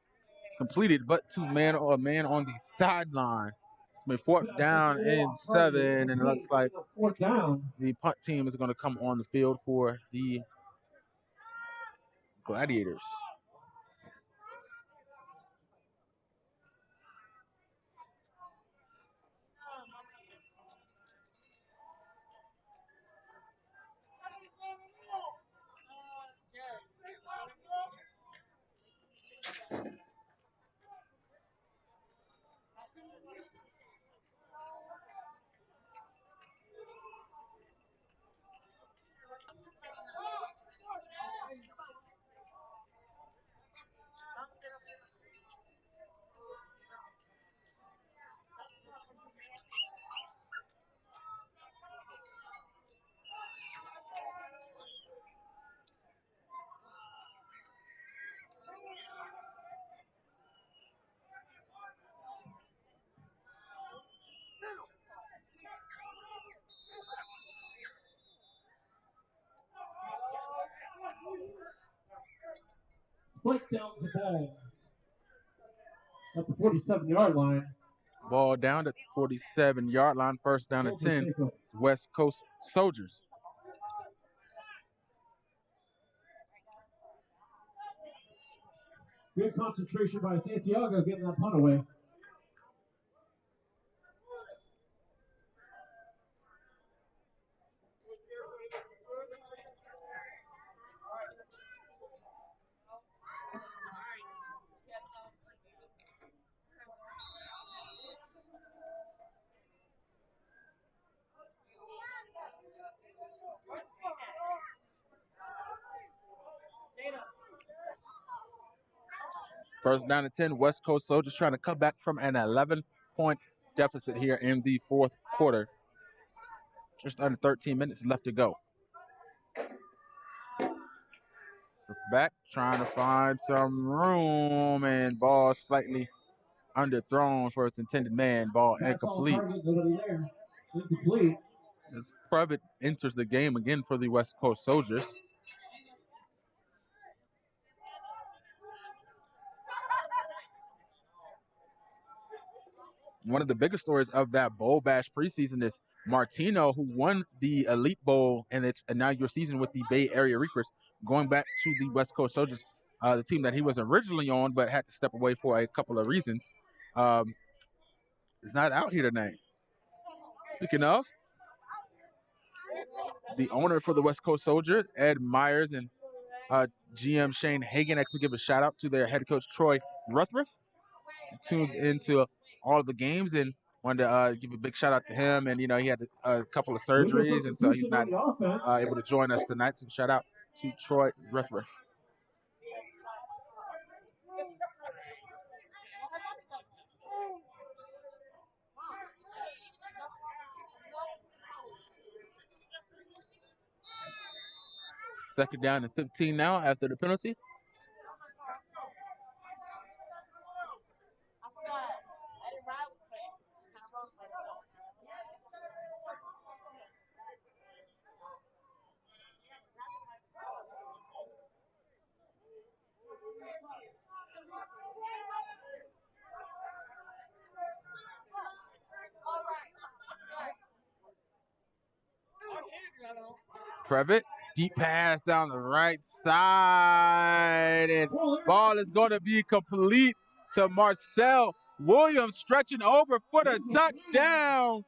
Completed, but a man on the sideline. It's been 4th down and 7, and it looks like 4th down. the punt team is going to come on the field for the Gladiators. Spike down the ball at the 47-yard line. Ball down at the 47-yard line, 1st down and 10. West Coast Soldiers. Good concentration by Santiago getting that punt away. First down and 10, West Coast Soldiers trying to come back from an 11-point deficit here in the 4th quarter. Just under 13 minutes left to go. Back, trying to find some room, and ball slightly underthrown for its intended man. Ball incomplete. Incomplete. As Previtt enters the game again for the West Coast Soldiers. One of the biggest stories of that Bowl Bash preseason is Martino, who won the Elite Bowl and its inaugural season with the Bay Area Reapers, going back to the West Coast Soldiers, the team that he was originally on but had to step away for a couple of reasons. Is not out here tonight. Speaking of, the owner for the West Coast Soldier, Ed Myers, and GM Shane Hagan actually give a shout out to their head coach, Troy Ruthriff. Tunes into all of the games and wanted to give a big shout out to him. And, you know, he had a couple of surgeries, and so he's not able to join us tonight. So shout out to Troy Ruthriff. Second down and 15 now after the penalty. Previtt, deep pass down the right side, and ball is going to be complete to Marcel Williams, stretching over for the touchdown.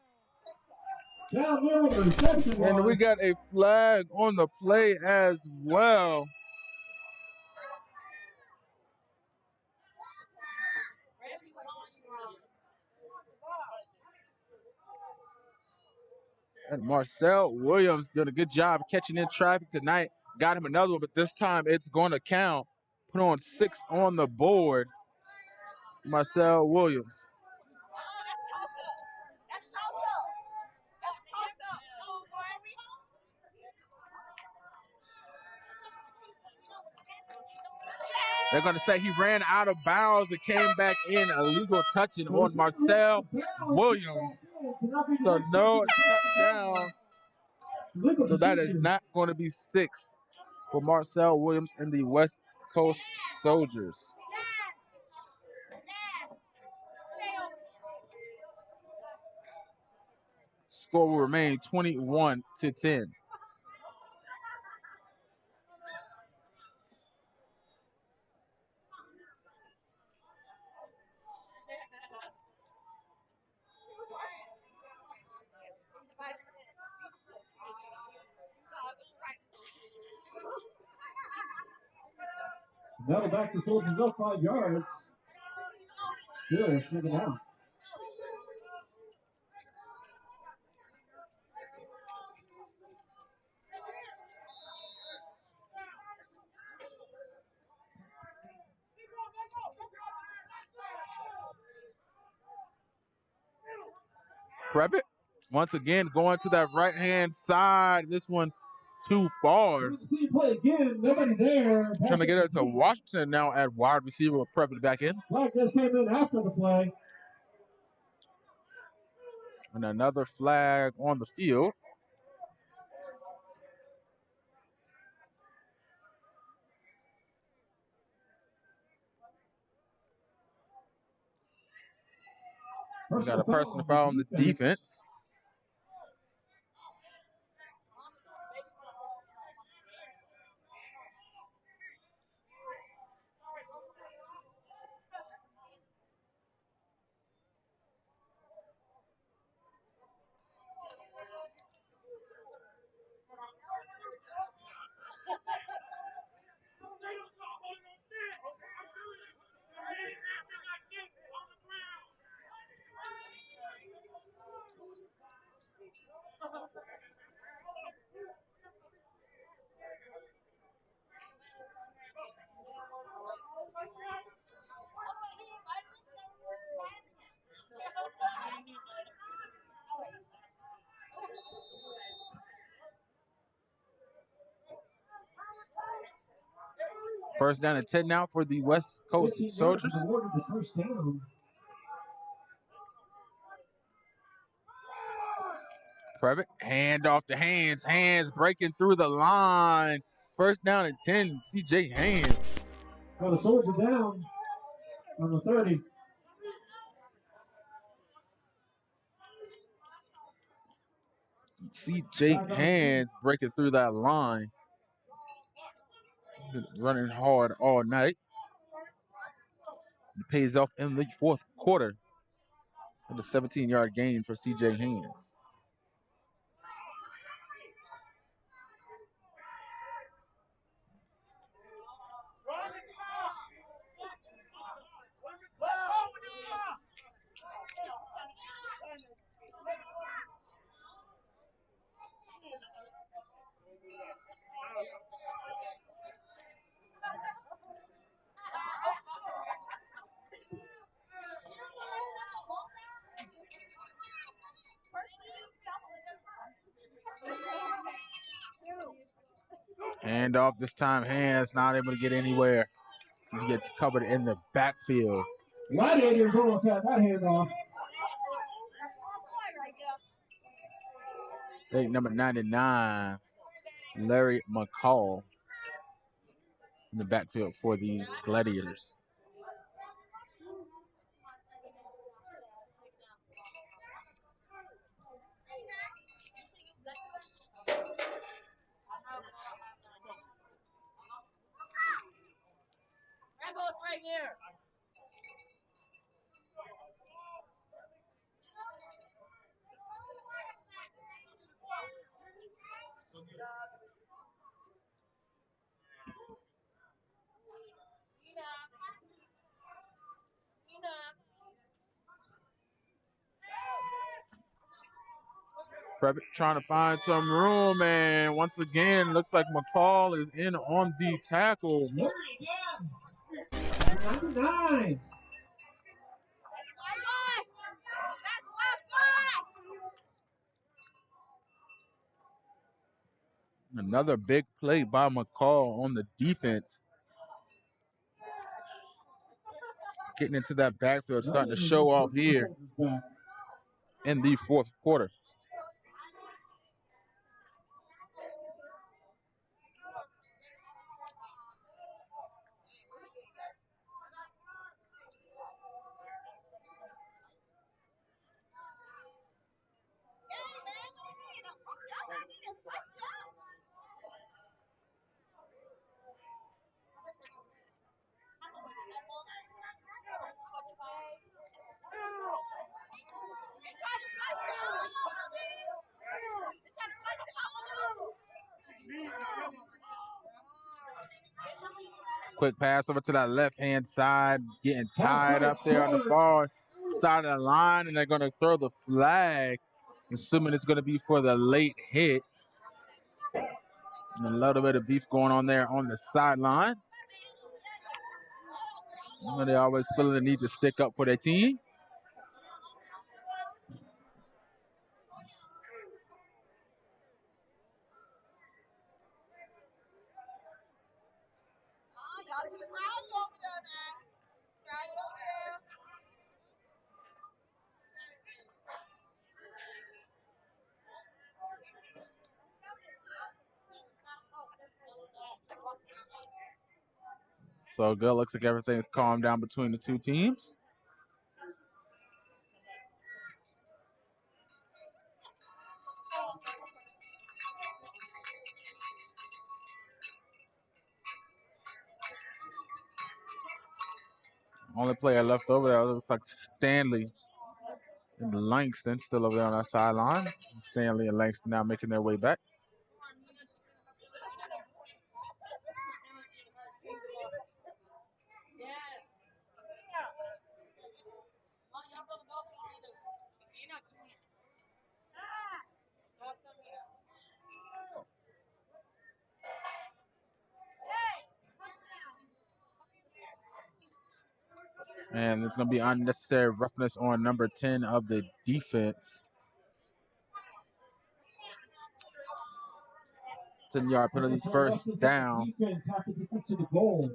And we got a flag on the play as well. And Marcel Williams did a good job catching in traffic tonight. Got him another one, but this time it's going to count. Put on 6 on the board. Marcel Williams. They're going to say he ran out of bounds and came back in. Illegal touching on Marcel Williams. So no touchdown. So that is not going to be 6 for Marcel Williams and the West Coast Soldiers. Score will remain 21-10. Now back to Soldiers up 5 yards. Still second down. Previtt, once again, going to that right-hand side. This one too far. Good to see you play again. Nobody there. Trying to get it to Washington now at wide receiver with Previtt back in. Flag just came in after the play. And another flag on the field. So we got a personal foul on the defense. First down and 10 now for the West Coast Soldiers. Awarded the first down. Previtt, hand off the hands breaking through the line. First down and 10, CJ Hands. Got a Soldier down on the 30. CJ Hands breaking through that line. Running hard all night. It pays off in the fourth quarter with a 17-yard gain for CJ Hands. Hand off this time, Hands not able to get anywhere. He gets covered in the backfield. Gladiators almost had that handoff. Hey, number 99, Larry McCall in the backfield for the Gladiators. Right here. Previtt trying to find some room, and once again, looks like McCall is in on the tackle. Number 9. Another big play by McCall on the defense. Getting into that backfield, starting to show off here in the fourth quarter. Quick pass over to that left-hand side, getting tied up there on the far side of the line, and they're going to throw the flag, assuming it's going to be for the late hit. And a little bit of beef going on there on the sidelines. They always feeling the need to stick up for their team. So good. Looks like everything's calmed down between the two teams. Only player left over there looks like Stanley and Langston still over there on that sideline. Stanley and Langston now making their way back. And it's going to be unnecessary roughness on number 10 of the defense. 10-yard penalty, first down. Defense half the distance to the goal.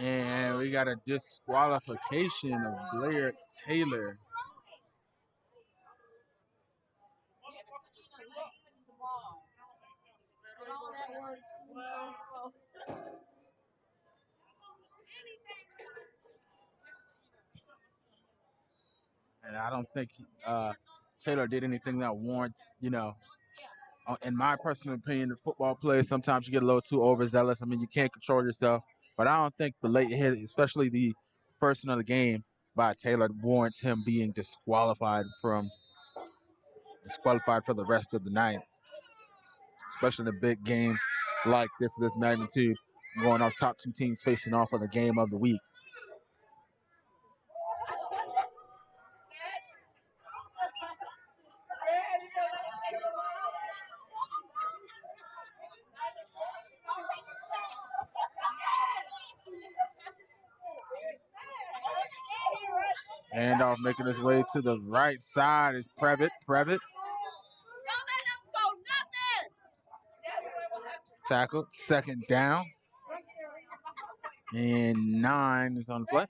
And we got a disqualification of Blair Taylor. And I don't think Taylor did anything that warrants, in my personal opinion, the football players, sometimes you get a little too overzealous. I mean, you can't control yourself. But I don't think the late hit, especially the first one of the game by Taylor, warrants him being disqualified for the rest of the night. Especially in a big game like this magnitude, going off top two teams facing off on the game of the week. Handoff making his way to the right side is Previtt. Tackle, second down. And 9 is on the play.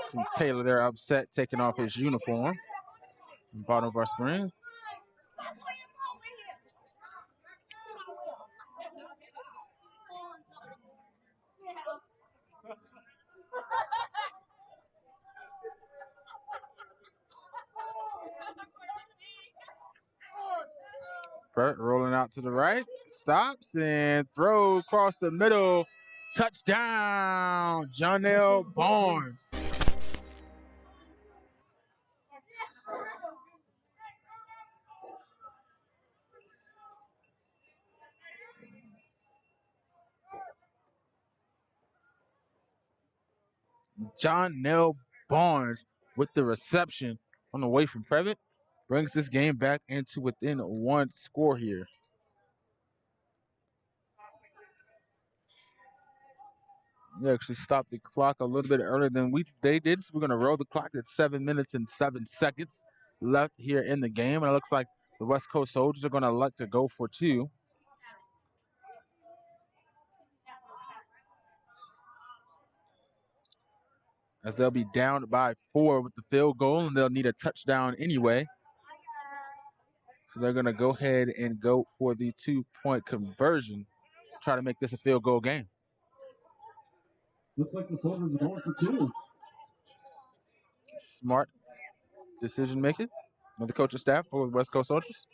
See Taylor there upset, taking off his uniform. Bottom of our screens. Burt rolling out to the right, stops and throw across the middle. Touchdown, Jonell Barnes. Jonell Barnes with the reception on the way from Previtt brings this game back into within one score here. We actually stopped the clock a little bit earlier than they did, so we're going to roll the clock at 7 minutes and 7 seconds left here in the game. And it looks like the West Coast Soldiers are going to elect to go for two. As they'll be down by 4 with the field goal, and they'll need a touchdown anyway. So they're going to go ahead and go for the 2-point conversion, try to make this a field goal game. Looks like the Soilders are going for two. Smart decision making with the coaching staff for the West Coast Soldiers.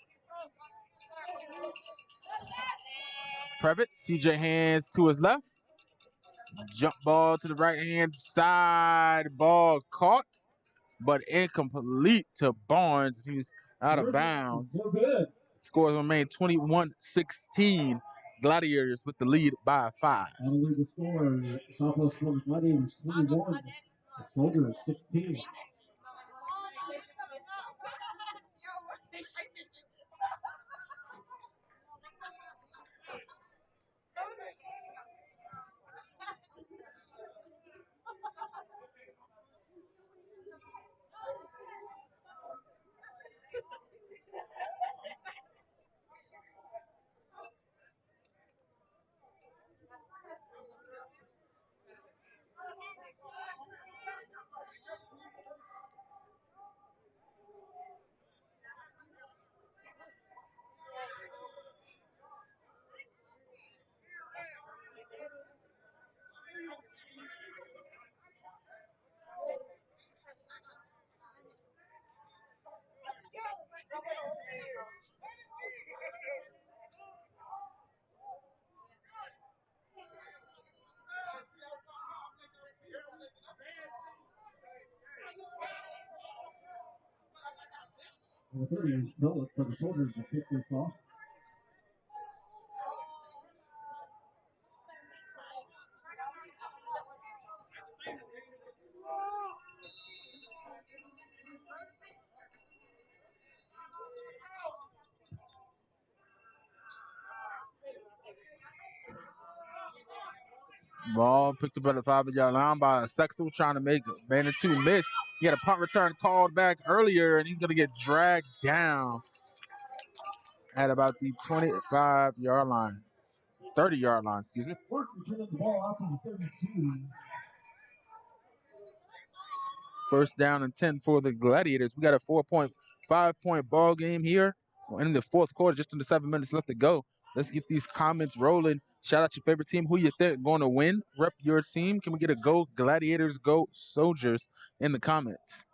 Previtt, CJ hands to his left. Jump ball to the right-hand side. Ball caught, but incomplete to Barnes. He's out of bounds. So good. Scores remain 21-16. Gladiators with the lead by 5. I believe the score, Southwest Florida Gladiators 21, Soilders 16. The 30 is Phillips for the Soilders to kick this off. Ball picked up at the 5-yard line by Sexel, trying to make man and 2 miss. He had a punt return called back earlier, and he's going to get dragged down at about the 25-yard line. 30-yard line, excuse me. Work returning the ball out to the 32. First down and 10 for the Gladiators. We got a 5-point ball game here. We're in the fourth quarter, just under 7 minutes left to go. Let's get these comments rolling. Shout out your favorite team. Who you think going to win? Rep your team. Can we get a go Gladiators, go Soldiers in the comments?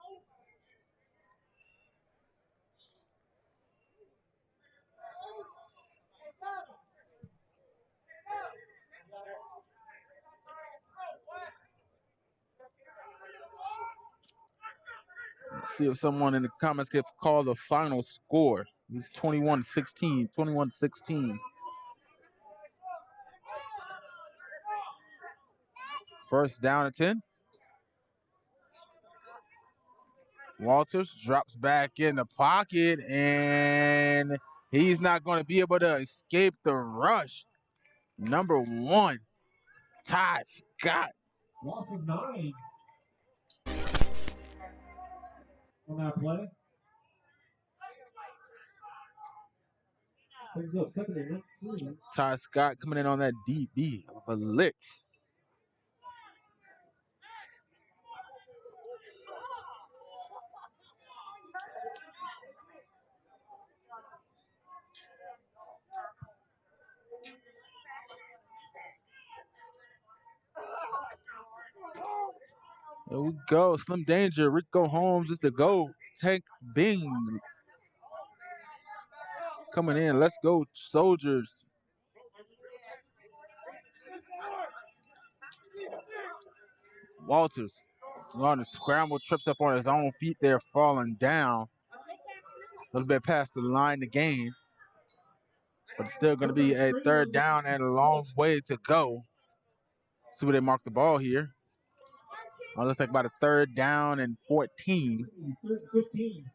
Let's see if someone in the comments can call the final score. It's 21-16, 21-16. First down and 10. Walters drops back in the pocket, and he's not going to be able to escape the rush. Number 1, Ty Scott. Loss of 9 on that play. Brings up second and 19. Ty Scott coming in on that DB blitz. There we go. Slim Danger. Rico Holmes is the go. Tank Bing. coming in. Let's go, Soldiers. Walters on the scramble, trips up on his own feet there, falling down. A little bit past the line to gain. But it's still going to be a third down and a long way to go. See where they mark the ball here. Looks like about a third down and 14. Third 15.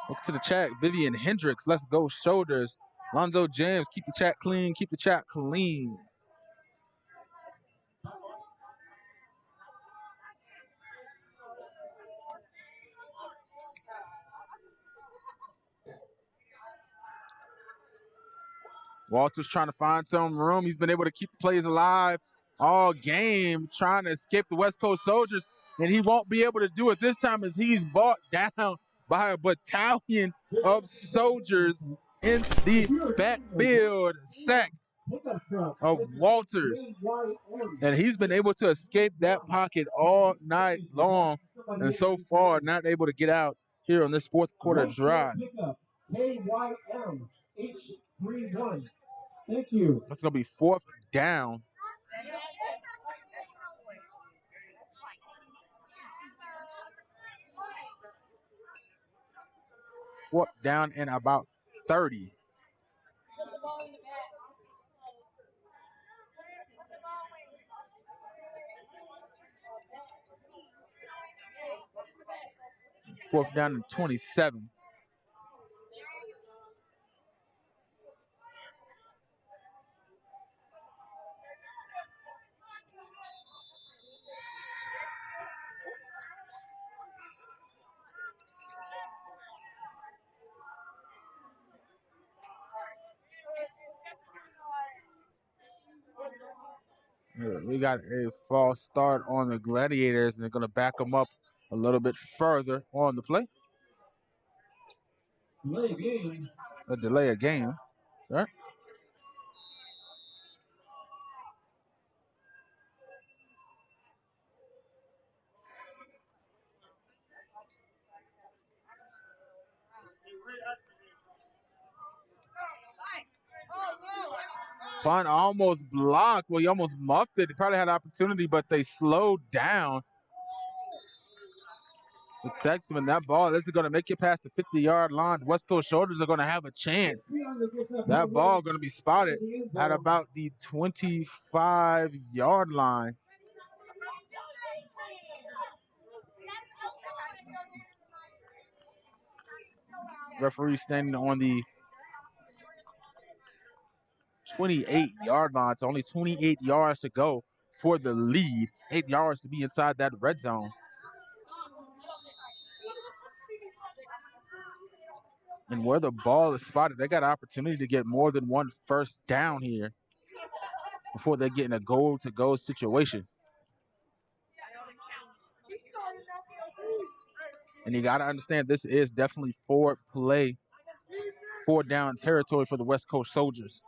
Look to the chat. Vivian Hendricks, let's go Shoulders. Lonzo James, keep the chat clean. Keep the chat clean. Walters trying to find some room. He's been able to keep the plays alive all game, trying to escape the West Coast Soldiers, and he won't be able to do it this time as he's brought down by a battalion of soldiers in the backfield. Sack of Walters. And he's been able to escape that pocket all night long, and so far not able to get out here on this fourth quarter drive. KYM H31. Thank you. That's going to be fourth down. Fourth down and about 30. Fourth down and 27. We got a false start on the Gladiators, and they're going to back them up a little bit further on the play. Delay game. A delay of game. All right. Punt almost blocked. Well, he almost muffed it. He probably had opportunity, but they slowed down. Protect them in that ball. This is going to make it past the 50-yard line. West Coast Shoulders are going to have a chance. That ball going to be spotted at about the 25-yard line. Referee standing on the 28-yard line. It's only 28 yards to go for the lead. 8 yards to be inside that red zone. And where the ball is spotted, they got an opportunity to get more than one first down here before they get in a goal-to-go situation. And you got to understand, this is definitely forward play, forward down territory for the West Coast Soldiers.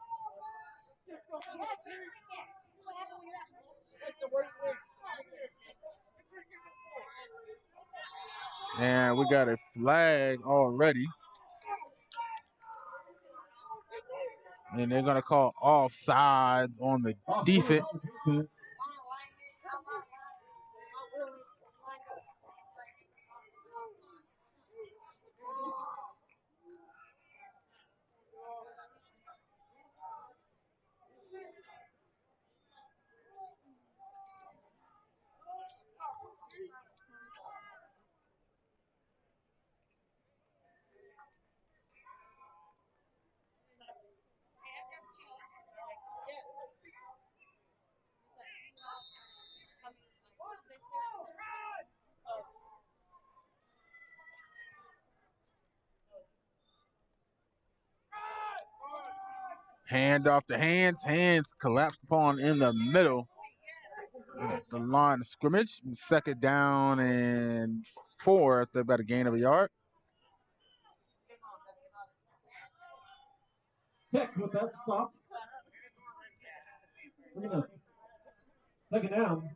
And we got a flag already. And they're going to call offsides on the defense. Hand off the hands. Hands collapsed upon in the middle of the line of scrimmage. Second down and 4 after about a gain of a yard. Tech with that stop. We're going to Second down.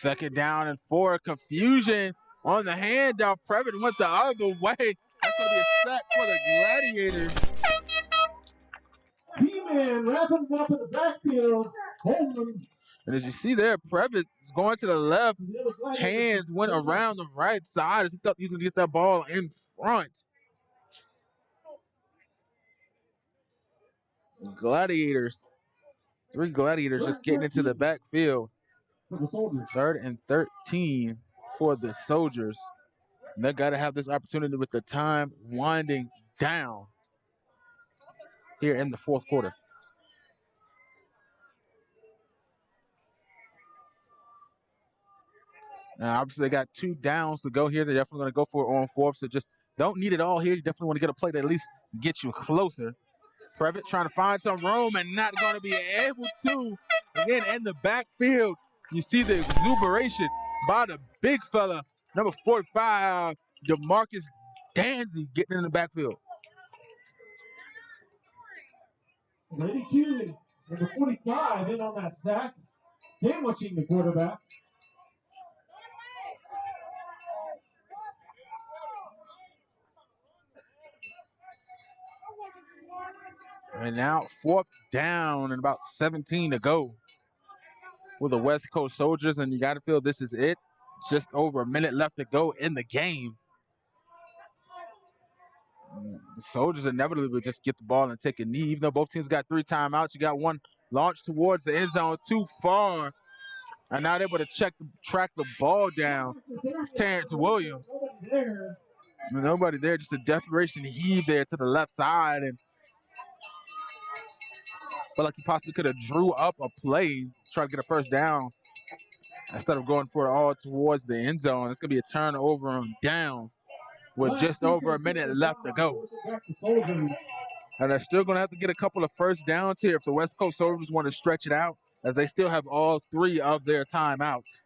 Second down and 4. Confusion on the handoff. Previn went the other way. That's going to be a sack for the Gladiators. T-Man wrapping him up in the backfield. Holding. And as you see there, Previn is going to the left. Hands went around the right side. He thought he was going to get that ball in front. Gladiators. 3 Gladiators just getting into the backfield. For the Soilders. 3rd and 13 for the Soldiers. And they got to have this opportunity with the time winding down here in the 4th quarter. Now, obviously, they got 2 downs to go here. They're definitely going to go for it on 4th. So just don't need it all here. You definitely want to get a play that at least get you closer. Previn trying to find some room and not going to be able to. Again, in the backfield, you see the exuberation by the big fella, number 45, DeMarcus Danzy, getting in the backfield. 92, number 45 in on that sack, sandwiching the quarterback. And now 4th down and about 17 to go for the West Coast Soldiers, and you got to feel this is it. Just over a minute left to go in the game. The Soldiers inevitably will just get the ball and take a knee. Even though both teams got 3 timeouts, you got one launched towards the end zone too far, and not able to track the ball down. It's Terrence Williams. Nobody there, just a desperation heave there to the left side, and felt like he possibly could have drew up a play, try to get a first down instead of going for it all towards the end zone. It's going to be a turnover on downs with just over a minute left to go. And they're still going to have to get a couple of first downs here if the West Coast Soldiers want to stretch it out, as they still have all 3 of their timeouts.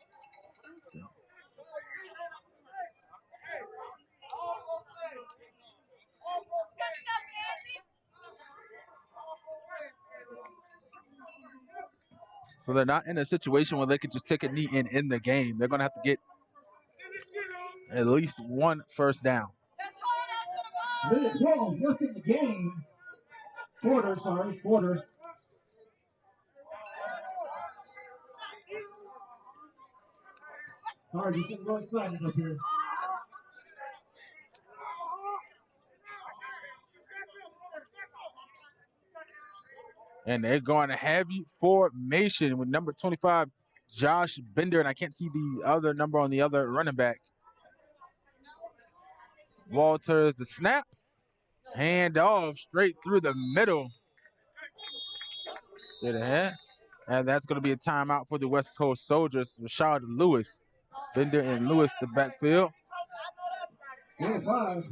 So they're not in a situation where they could just take a knee and end the game. They're going to have to get at least 1 first down. Minute 12 left in the game. Quarter. All right, just getting really excited up here. And they're going to heavy formation with number 25, Josh Bender, and I can't see the other number on the other running back. Walters, the snap, hand off straight through the middle. Straight ahead. And that's going to be a timeout for the West Coast Soldiers. Rashad Lewis, Bender and Lewis, the backfield. 5.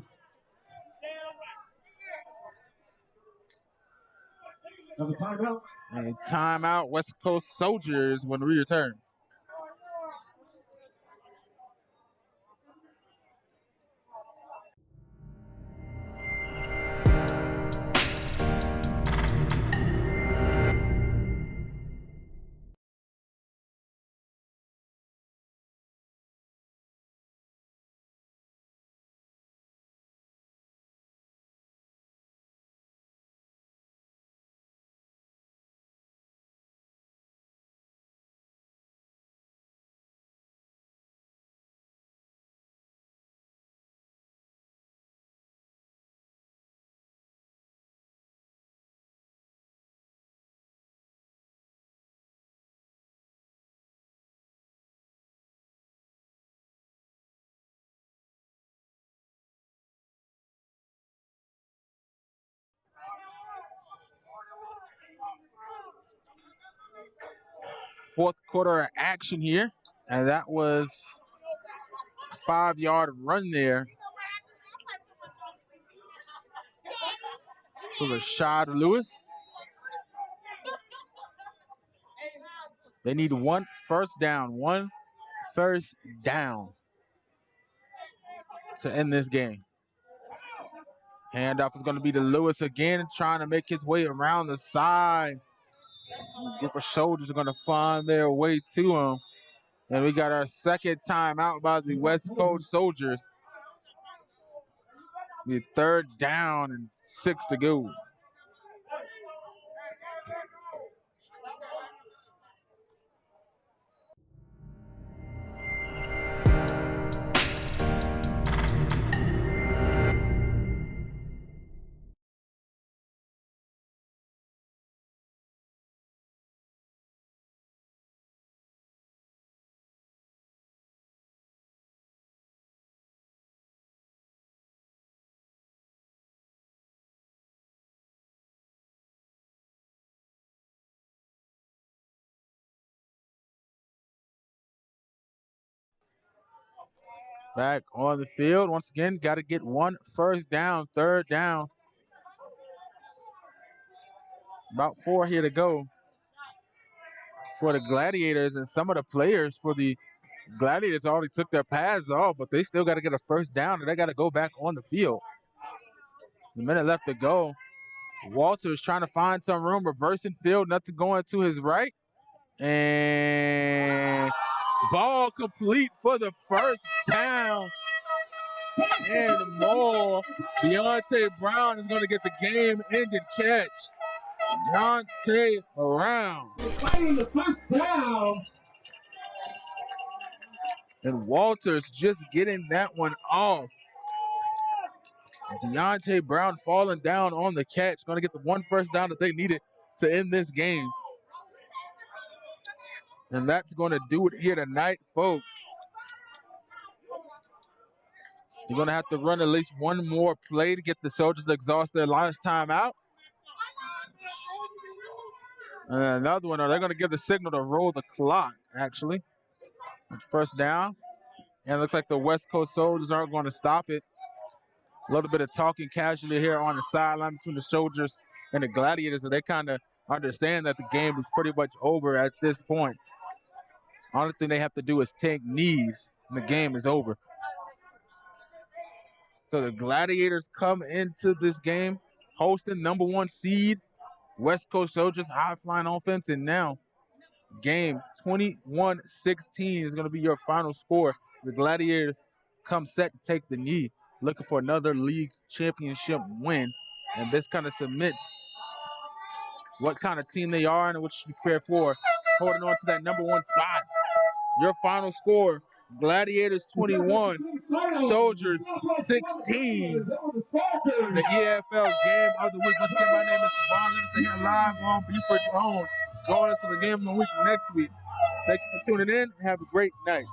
Have a timeout. And timeout, West Coast Soldiers when we return. Fourth quarter action here, and that was a 5-yard run there for Rashad Lewis. They need one first down to end this game. Handoff is going to be to Lewis again, trying to make his way around the side. A group of soldiers are going to find their way to him. And we got our second timeout by the West Coast Soldiers. The 3rd down and 6 to go. Back on the field. Once again, got to get one first down, 3rd down. About 4 here to go for the Gladiators, and some of the players for the Gladiators already took their pads off, but they still got to get a first down, and they got to go back on the field. A minute left to go. Walters trying to find some room, reversing field, nothing going to his right. And ball complete for the first down. And more. Deontay Brown is going to get the game-ending catch. Deontay Brown. Fighting the first down. And Walters just getting that one off. Deontay Brown falling down on the catch. Going to get the one first down that they needed to end this game. And that's going to do it here tonight, folks. They're going to have to run at least one more play to get the Soldiers to exhaust their last timeout. And another one, or they're going to give the signal to roll the clock, actually. First down. And it looks like the West Coast Soldiers aren't going to stop it. A little bit of talking casually here on the sideline between the Soldiers and the Gladiators, and they kind of understand that the game is pretty much over at this point. Only thing they have to do is take knees, and the game is over. So the Gladiators come into this game hosting #1 seed West Coast Soldiers, high-flying offense, and now game 21-16 is going to be your final score. The Gladiators come set to take the knee, looking for another league championship win, and this kind of submits what kind of team they are and what you prepare for, holding on to that #1 spot. Your final score, Gladiators 21, Soldiers 16. The EAFL game of the week. Once again, my name is Devon Livingston here live on Buford's Own. Join us for the game of the week next week. Thank you for tuning in. Have a great night.